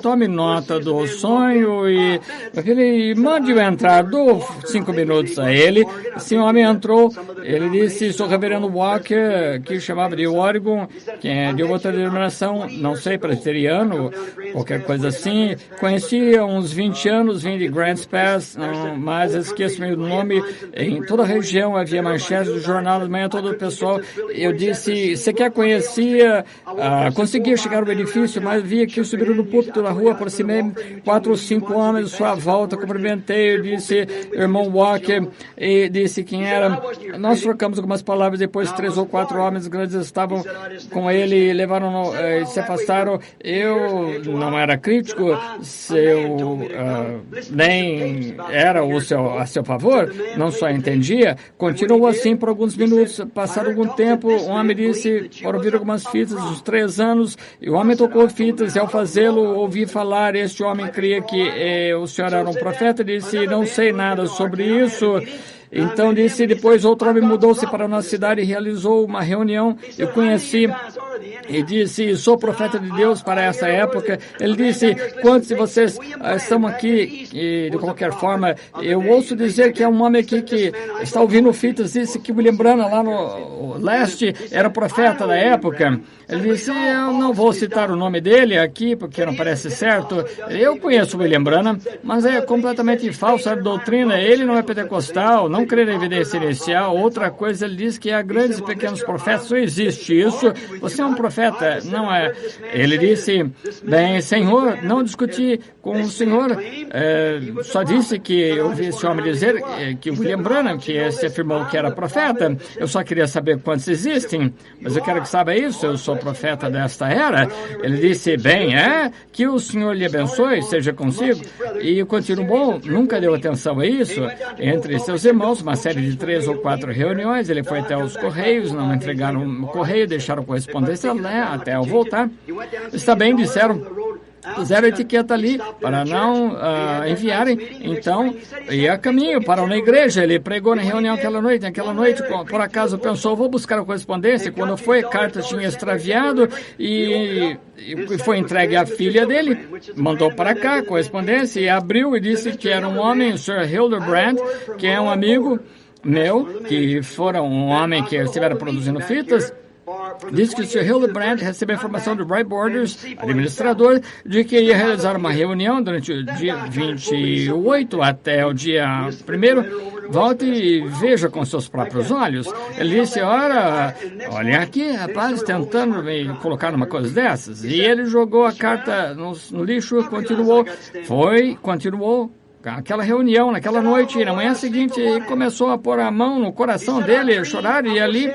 [SPEAKER 1] tome nota do sonho e aquele, mande-o entrar, dou 5 minutos a ele. Esse homem entrou, ele disse, sou reverendo Walker, que chamava de Oregon, que é de outra denominação, não sei, presbiteriano, qualquer coisa assim. Conheci há uns 20 anos, vim de Grants Pass, mas esqueço-me do nome. Em toda a região havia manchetes do jornal de manhã, todo o pessoal. Eu disse, você quer conhecia, conseguia chegar ao edifício, mas via que subiram no púlpito da rua, aproximei 4 ou 5 homens, sua volta, cumprimentei, eu disse, irmão Walker, e disse quem era. Nós trocamos algumas palavras, depois 3 ou 4 homens grandes estavam com ele, levaram, se afastaram. Eu não era crítico, nem era a seu favor, não só entendia. Continuou assim por alguns minutos, passaram algum tempo, o homem disse, foram ouvir algumas fitas, uns 3 anos, e o homem tocou fitas, e ao fazê-lo, ouvi falar, este homem cria que o senhor era um profeta, disse, não sei nada sobre isso. Então disse, depois outro homem mudou-se para a nossa cidade e realizou uma reunião. Eu conheci e disse, sou profeta de Deus para essa época. Ele disse, quantos de vocês estão aqui, e de qualquer forma, eu ouço dizer que é um homem aqui que está ouvindo fitas, disse que William Branham lá no leste era profeta da época. Ele disse, eu não vou citar o nome dele aqui, porque não parece certo. Eu conheço o William Branham, mas é completamente falsa a doutrina. Ele não é pentecostal, não crê na evidência inicial. Outra coisa, ele diz que há grandes e pequenos profetas. Não existe isso. Você é um profeta, não é? Ele disse, bem, Senhor, não discuti com o Senhor. Só disse que eu ouvi esse homem dizer que o William Branham, que se afirmou que era profeta. Eu só queria saber quantos existem, mas eu quero que saiba isso. Eu sou profeta desta era. Ele disse, bem, que o Senhor lhe abençoe, seja consigo. E continuou, nunca deu atenção a isso. Entre seus irmãos, uma série de 3 ou 4 reuniões, ele foi até os Correios, não entregaram o correio, deixaram correspondência lá, até ao voltar. Está bem, disseram, puseram a etiqueta ali para não enviarem. Então, ia a caminho, parou na igreja. Ele pregou na reunião aquela noite. Naquela noite, por acaso, pensou, vou buscar a correspondência. Quando foi, a carta tinha extraviado e foi entregue à filha dele. Mandou para cá a correspondência e abriu e disse que era um homem, o Sr. Hildebrand, que é um amigo meu, que fora um homem que estiveram produzindo fitas. Diz que o Sr. Hildebrand recebeu a informação do Bright Borders, administrador, de que ia realizar uma reunião durante o dia 28 até o dia 1º. Volte e veja com seus próprios olhos. Ele disse, olha aqui, rapaz, tentando me colocar numa coisa dessas. E ele jogou a carta no lixo e continuou aquela reunião naquela noite, e na manhã seguinte começou a pôr a mão no coração dele, a chorar, e ali,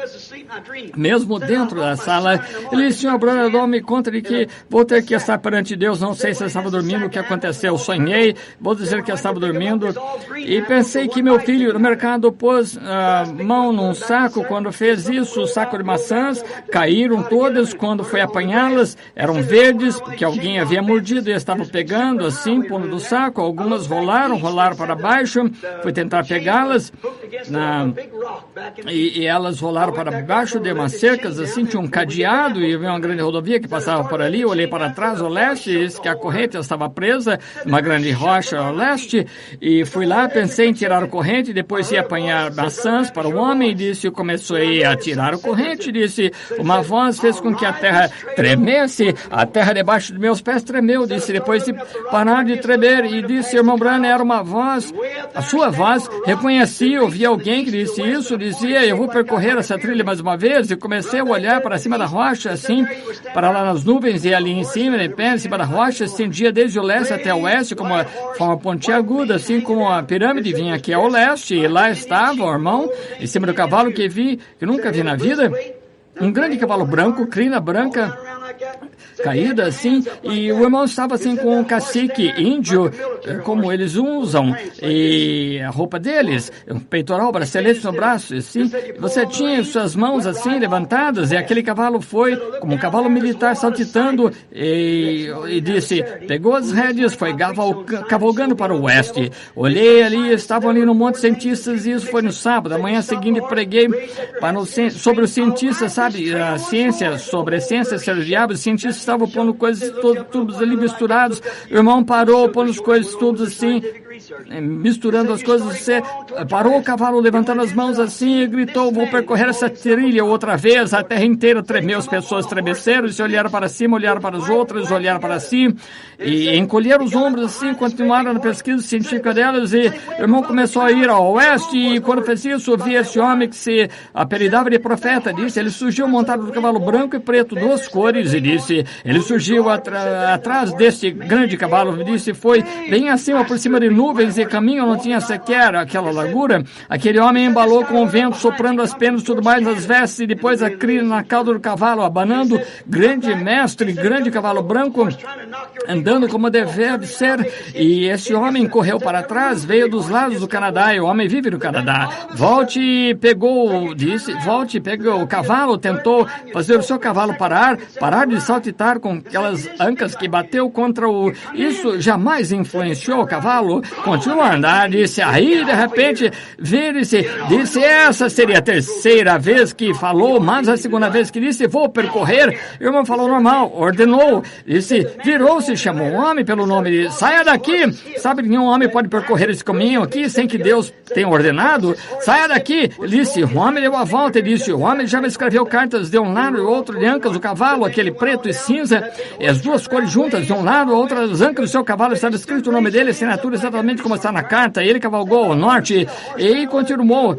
[SPEAKER 1] mesmo dentro da sala, ele disse, Sr. Branham, me conta de que vou ter que estar perante Deus, não sei se eu estava dormindo, o que aconteceu, sonhei, vou dizer que eu estava dormindo, e pensei que meu filho no mercado pôs a mão num saco, quando fez isso, o saco de maçãs, caíram todas, quando foi apanhá-las, eram verdes, porque alguém havia mordido e estavam pegando, assim, pondo do saco, algumas rolaram para baixo, fui tentar pegá-las, e elas rolaram para baixo, deu umas cercas, assim, tinha um cadeado, e veio uma grande rodovia que passava por ali, olhei para trás, ao leste, e disse que a corrente estava presa, uma grande rocha ao leste, e fui lá, pensei em tirar a corrente, depois ia apanhar maçãs para o homem, e disse, comecei a tirar a corrente, disse, uma voz fez com que a terra tremesse, a terra debaixo dos meus pés tremeu, disse, depois de parar de tremer, e disse, irmão Branham, era uma voz, a sua voz, reconheci, ouvi alguém que disse isso, dizia, eu vou percorrer essa trilha mais uma vez, e comecei a olhar para cima da rocha, assim, para lá nas nuvens, e ali em cima, de pé, em cima da rocha, estendia desde o leste até o oeste, como uma forma pontiaguda, assim como a pirâmide vinha aqui ao leste, e lá estava o irmão, em cima do cavalo que nunca vi na vida, um grande cavalo branco, crina branca, caída assim, e o irmão estava assim com um cacique índio, como eles usam, e a roupa deles, um peitoral, bracelete no braço, assim, você tinha suas mãos assim levantadas, e aquele cavalo foi como um cavalo militar saltitando, e disse, pegou as rédeas, foi cavalgando para o oeste. Olhei ali, estavam ali no Monte Cientistas, e isso foi no sábado. Amanhã seguinte preguei sobre os cientistas, sabe, a ciência, sobre a essência ser o diabo. Os cientistas estavam pondo coisas todos ali misturados. O irmão parou, pondo as coisas todas assim, misturando as coisas. Você parou o cavalo, levantando as mãos assim, e gritou, vou percorrer essa trilha outra vez. A terra inteira tremeu, as pessoas estremeceram, e se olharam para cima, olharam para as outras, olharam para si, e encolheram os ombros assim, continuaram na pesquisa científica delas, e o irmão começou a ir ao oeste, e quando fez isso, vi esse homem que se apelidava de profeta, disse, ele surgiu montado no cavalo branco e preto, duas cores, e disse, ele surgiu atrás desse grande cavalo, disse, foi bem acima, por cima de nuvens, e caminho não tinha sequer aquela largura. Aquele homem embalou com o vento, soprando as penas, tudo mais nas vestes, e depois a crina na cauda do cavalo, abanando, grande mestre, grande cavalo branco, andando como deve ser, e esse homem correu para trás, veio dos lados do Canadá, e o homem vive no Canadá. Volte, pegou o cavalo, tentou fazer o seu cavalo parar de saltitar com aquelas ancas que bateu contra o... Isso jamais influenciou o cavalo, continuou a andar, disse, aí de repente, disse, essa seria a terceira vez que falou, mas a segunda vez que disse, vou percorrer, o irmão falou normal, ordenou, disse, virou-se, chamou um homem pelo nome, disse, saia daqui, sabe que nenhum homem pode percorrer esse caminho aqui sem que Deus tenha ordenado, saia daqui, ele disse, o homem deu a volta e disse, o homem já me escreveu cartas de um lado e outro de ancas do cavalo, aquele preto e cinza, e as duas cores juntas, de um lado, outras ancas do seu cavalo, estava escrito o nome dele, a assinatura exatamente como está na carta, ele cavalgou ao norte e continuou.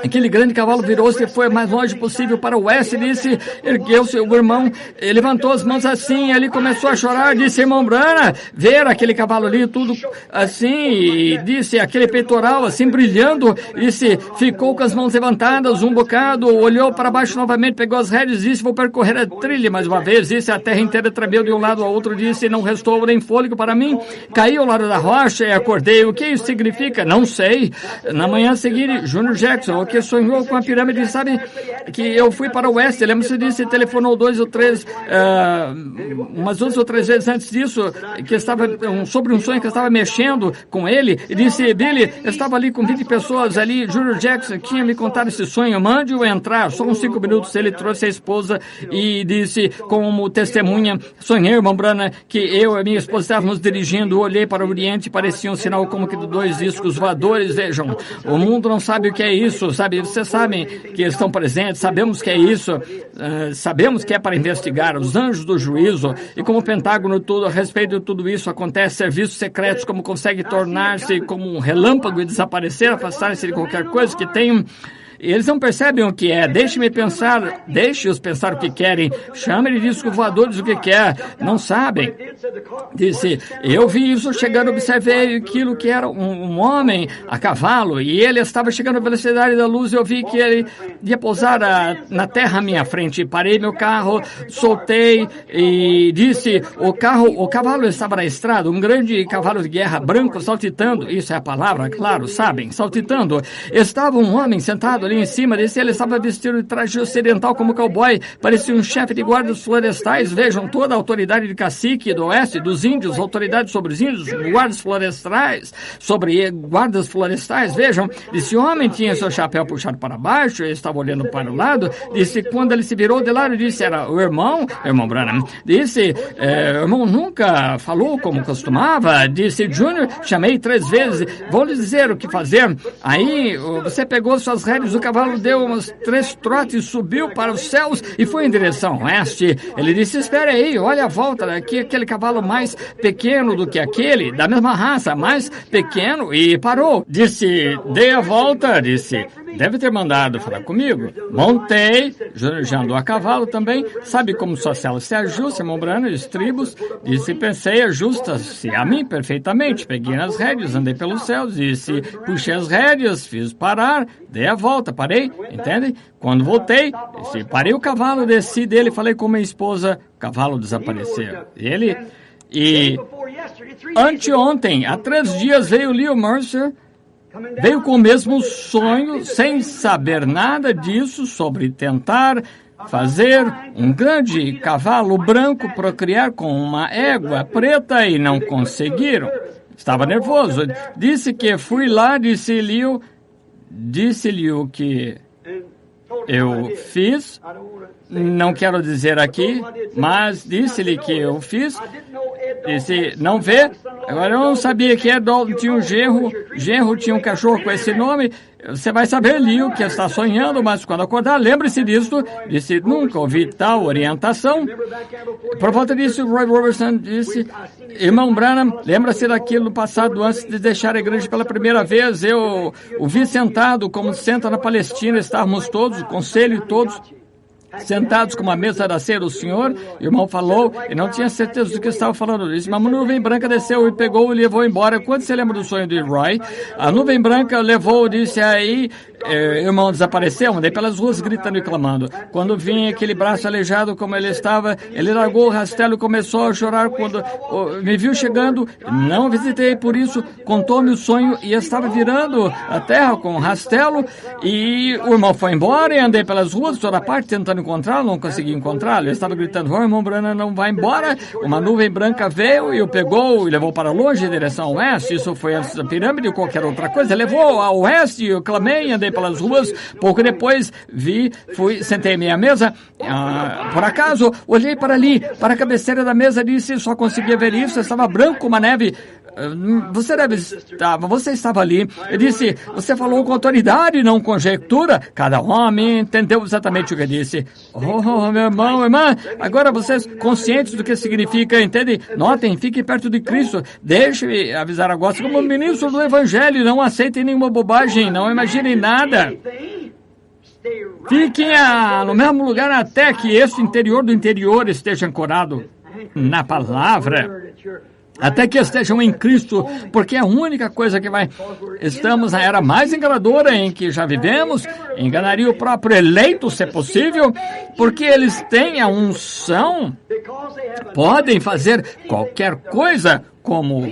[SPEAKER 1] Aquele grande cavalo virou-se e foi o mais longe possível para o oeste, disse, ergueu-se o irmão, levantou as mãos assim, ele começou a chorar, disse, irmão Branham, ver aquele cavalo ali, tudo assim, e disse, aquele peitoral assim, brilhando, disse, ficou com as mãos levantadas um bocado, olhou para baixo novamente, pegou as rédeas, disse, vou percorrer a trilha mais uma vez, disse, a terra inteira tremeu de um lado ao outro, disse, não restou nem fôlego para mim, caí ao lado da rocha e acordei, o que isso significa? Não sei. Na manhã seguinte, Júnior Jackson, o que sonhou com a pirâmide, sabe que eu fui para o oeste, lembra-se disso, telefonou umas 2 ou 3 vezes antes disso, que estava sobre um sonho que eu estava mexendo com ele, e disse, Billy, eu estava ali com 20 pessoas ali, Júnior Jackson tinha me contado esse sonho, mande-o entrar, só uns 5 minutos, ele trouxe a esposa e disse, como testemunha, sonhei, irmão Branham, que eu e minha esposa estávamos dirigindo, olhei para o oriente, parecia um sinal como que de 2 discos voadores, vejam, o mundo não sabe o que é isso, sabe, vocês sabem que estão presentes, sabemos que é isso, sabemos que é para investigar os anjos do juízo, e como o Pentágono tudo, a respeito de tudo isso, acontece serviços secretos, como consegue tornar-se como um relâmpago e desaparecer, afastar-se de qualquer coisa que tenham. Eles não percebem o que é. Deixe-os pensar o que querem. Chame-lhe discos voadores o que quer. Não sabem. Disse, eu vi isso chegando, observei aquilo que era um homem a cavalo, e ele estava chegando à velocidade da luz, eu vi que ele ia pousar na terra à minha frente. Parei meu carro, soltei e disse, o cavalo estava na estrada, um grande cavalo de guerra branco saltitando, isso é a palavra, claro, sabem, saltitando. Estava um homem sentado ali em cima desse, ele estava vestido de traje ocidental como cowboy, parecia um chefe de guardas florestais, vejam, toda a autoridade de cacique do oeste, dos índios, autoridade sobre os índios, guardas florestais, vejam, esse homem tinha seu chapéu puxado para baixo, ele estava olhando para o lado, disse, quando ele se virou de lado, disse, era o irmão Branham, disse, o irmão nunca falou como costumava, disse, Júnior, chamei 3 vezes, vou lhe dizer o que fazer, aí você pegou suas rédeas, o cavalo deu uns 3 trotes, subiu para os céus e foi em direção oeste. Ele disse, espere aí, olha a volta daqui, aquele cavalo mais pequeno do que aquele, da mesma raça, mais pequeno, e parou. Disse, dei a volta, disse, deve ter mandado falar comigo. Montei, já andou a cavalo também, sabe como sua cela se ajusta, irmão Branham, estribos, disse, pensei, ajusta-se a mim perfeitamente. Peguei nas rédeas, andei pelos céus, disse, puxei as rédeas, fiz parar, dei a volta, parei, entende? Quando voltei, disse, parei o cavalo, desci dele, falei com minha esposa, o cavalo desapareceu. E anteontem, há 3 dias, veio Leo Mercer, veio com o mesmo sonho, sem saber nada disso, sobre tentar fazer um grande cavalo branco procriar com uma égua preta e não conseguiram. Estava nervoso. Disse que fui lá, disse-lhe o que eu fiz, não quero dizer aqui, mas disse-lhe que eu fiz, disse, não vê, agora eu não sabia que Dalton tinha um genro tinha um cachorro com esse nome, você vai saber ali o que está sonhando, mas quando acordar, lembre-se disso, disse, nunca ouvi tal orientação. Por volta disso, Roy Robertson disse, irmão Branham, lembra-se daquilo no passado, antes de deixar a igreja pela primeira vez, eu o vi sentado, como senta na Palestina, estávamos todos, o conselho todos, sentados com uma mesa da ceia do Senhor, o irmão falou, e não tinha certeza do que estava falando. Disse, uma nuvem branca desceu e pegou e levou embora. Quando você lembra do sonho de Roy? A nuvem branca levou, disse aí, irmão desapareceu, andei pelas ruas gritando e clamando. Quando vi aquele braço aleijado como ele estava, ele largou o rastelo e começou a chorar. Quando me viu chegando, não visitei, por isso contou-me o sonho e estava virando a terra com o rastelo. E o irmão foi embora e andei pelas ruas de toda parte tentando encontrá-lo, não consegui encontrá-lo. Eu estava gritando: "Oh, irmão Branham, não vai embora." Uma nuvem branca veio e o pegou e levou para longe em direção ao oeste. Isso foi antes da pirâmide ou qualquer outra coisa. Levou ao oeste, eu clamei, andei pelas ruas. Pouco depois, fui, sentei à minha mesa. Por acaso, olhei para ali, para a cabeceira da mesa, disse, só conseguia ver isso, estava branco como a neve. Você estava ali. Eu disse: "Você falou com autoridade, não conjectura." Cada homem entendeu exatamente o que eu disse. "Oh, meu irmão, irmã, agora vocês conscientes do que significa, entende? Notem, fiquem perto de Cristo. Deixe-me avisar agora, como ministro do Evangelho, não aceitem nenhuma bobagem, não imaginem nada. Fiquem no mesmo lugar até que esse interior do interior esteja ancorado na palavra. Até que estejam em Cristo, porque é a única coisa que vai... Estamos na era mais enganadora em que já vivemos. Enganaria o próprio eleito, se é possível, porque eles têm a unção, podem fazer qualquer coisa como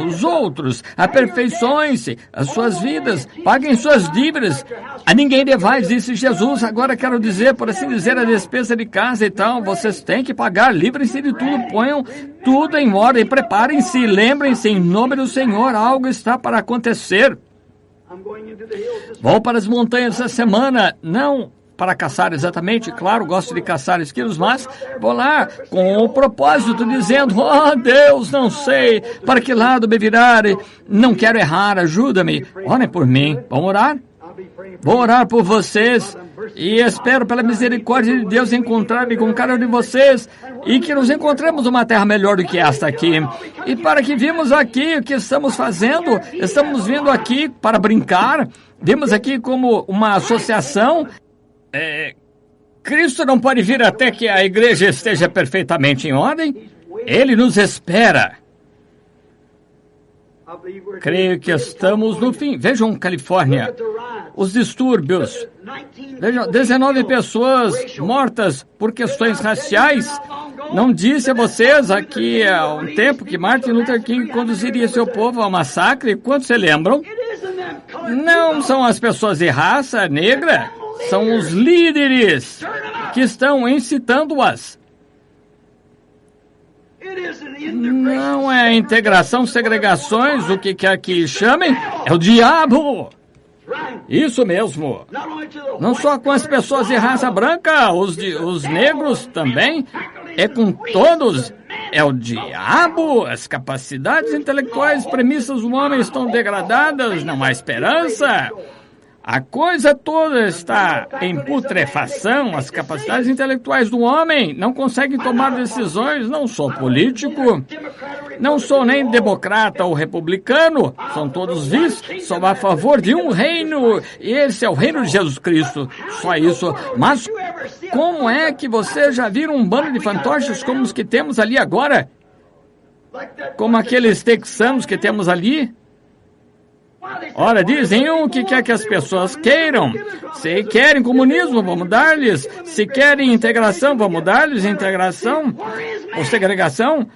[SPEAKER 1] os outros, aperfeiçoem-se as suas vidas, paguem suas dívidas. A ninguém devais, disse Jesus. Agora quero dizer, por assim dizer, a despesa de casa e tal, vocês têm que pagar, livrem-se de tudo, ponham tudo em ordem, preparem-se, lembrem-se, em nome do Senhor, algo está para acontecer. Vou para as montanhas essa semana, não para caçar exatamente, claro, gosto de caçar esquilos, mas vou lá com o propósito dizendo: "Oh Deus, não sei para que lado me virar, não quero errar, ajuda-me." Orem por mim, vamos orar? Vou orar por vocês e espero pela misericórdia de Deus encontrar-me com cada um de vocês e que nos encontremos uma terra melhor do que esta aqui. E para que vimos aqui o que estamos fazendo, estamos vindo aqui para brincar, vimos aqui como uma associação. Cristo não pode vir até que a igreja esteja perfeitamente em ordem. Ele nos espera. Creio que estamos no fim. Vejam, Califórnia, os distúrbios. Vejam, 19 pessoas mortas por questões raciais. Não disse a vocês aqui há um tempo que Martin Luther King conduziria seu povo ao massacre? Quantos se lembram? Não são as pessoas de raça negra. São os líderes que estão incitando-as. Não é integração, segregações, o que quer que chamem, é o diabo. Isso mesmo. Não só com as pessoas de raça branca, os negros também, é com todos. É o diabo, as capacidades intelectuais, premissas do homem estão degradadas, não há esperança. A coisa toda está em putrefação, as capacidades intelectuais do homem não conseguem tomar decisões. Não sou político, não sou nem democrata ou republicano, são todos vis, sou a favor de um reino, e esse é o reino de Jesus Cristo, só isso. Mas como é que vocês já viram um bando de fantoches como os que temos ali agora? Como aqueles texanos que temos ali? Ora, dizem o que quer que as pessoas queiram. Se querem comunismo, vamos dar-lhes. Se querem integração, vamos dar-lhes integração ou segregação.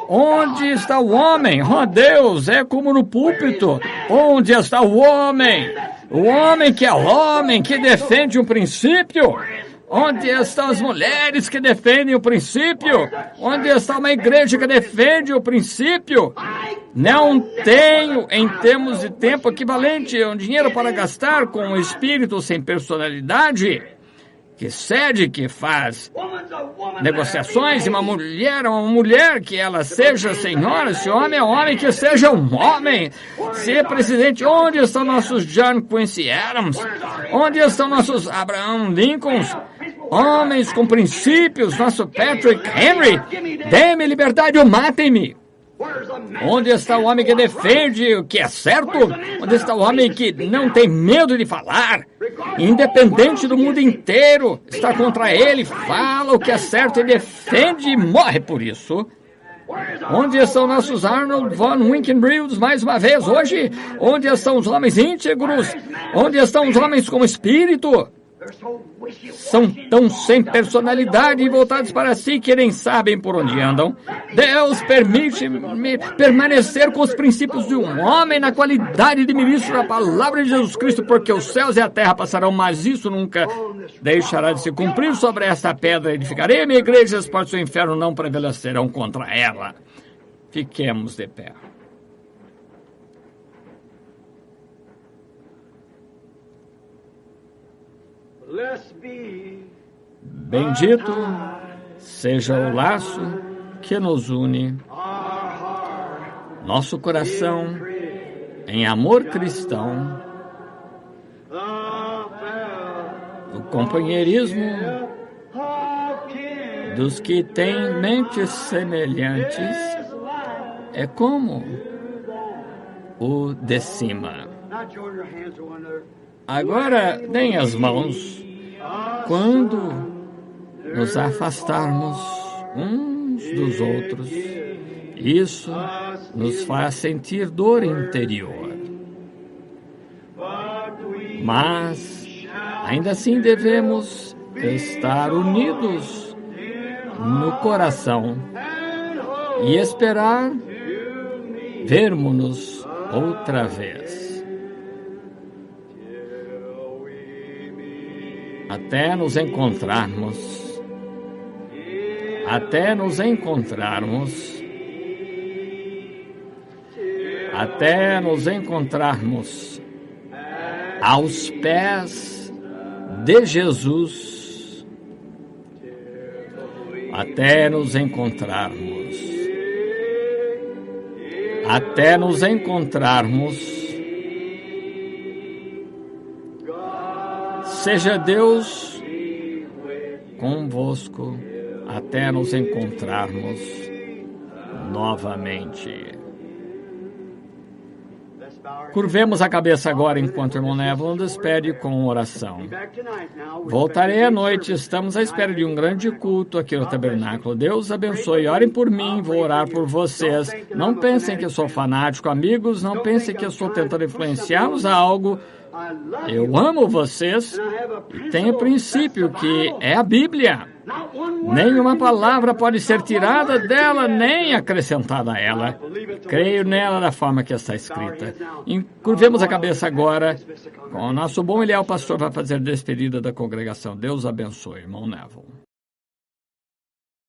[SPEAKER 1] Onde está o homem? Oh, Deus, é como no púlpito. Onde está o homem? O homem que é o homem, que defende um princípio. Onde estão as mulheres que defendem o princípio? Onde está uma igreja que defende o princípio? Não tenho, em termos de tempo equivalente, um dinheiro para gastar com um espírito sem personalidade, que cede, que faz negociações, e uma mulher que ela seja senhora, se homem é homem, que seja um homem. Se é presidente, onde estão nossos John Quincy Adams? Onde estão nossos Abraham Lincolns? Homens com princípios, nosso Patrick Henry. Dê-me liberdade ou matem-me. Onde está o homem que defende o que é certo? Onde está o homem que não tem medo de falar? Independente do mundo inteiro, está contra ele, fala o que é certo e defende e morre por isso. Onde estão nossos Arnold von Winkenbrills mais uma vez hoje? Onde estão os homens íntegros? Onde estão os homens com espírito? São tão sem personalidade e voltados para si que nem sabem por onde andam. Deus permite-me permanecer com os princípios de um homem na qualidade de ministro da palavra de Jesus Cristo, porque os céus e a terra passarão, mas isso nunca deixará de se cumprir. Sobre esta pedra edificarei a minha igreja, as portas do inferno não prevalecerão contra ela. Fiquemos de pé. Bendito seja o laço que nos une, nosso coração em amor cristão, o companheirismo dos que têm mentes semelhantes é como o de cima. Agora, deem as mãos quando nos afastarmos uns dos outros. Isso nos faz sentir dor interior. Mas, ainda assim, devemos estar unidos no coração e esperar vermos-nos outra vez. Até nos encontrarmos. Até nos encontrarmos. Até nos encontrarmos aos pés de Jesus. Até nos encontrarmos. Até nos encontrarmos. Seja Deus convosco até nos encontrarmos novamente. Curvemos a cabeça agora enquanto o irmão Neville nos despede com oração. Voltarei à noite, estamos à espera de um grande culto aqui no tabernáculo. Deus abençoe, orem por mim, vou orar por vocês. Não pensem que eu sou fanático, amigos, não pensem que eu estou tentando influenciá-los a algo. Eu amo vocês e tenho princípio que é a Bíblia. Nenhuma palavra pode ser tirada dela nem acrescentada a ela. Creio nela da forma que está escrita. Curvemos a cabeça agora. Com o nosso bom e leal pastor vai fazer despedida da congregação. Deus abençoe, irmão Neville.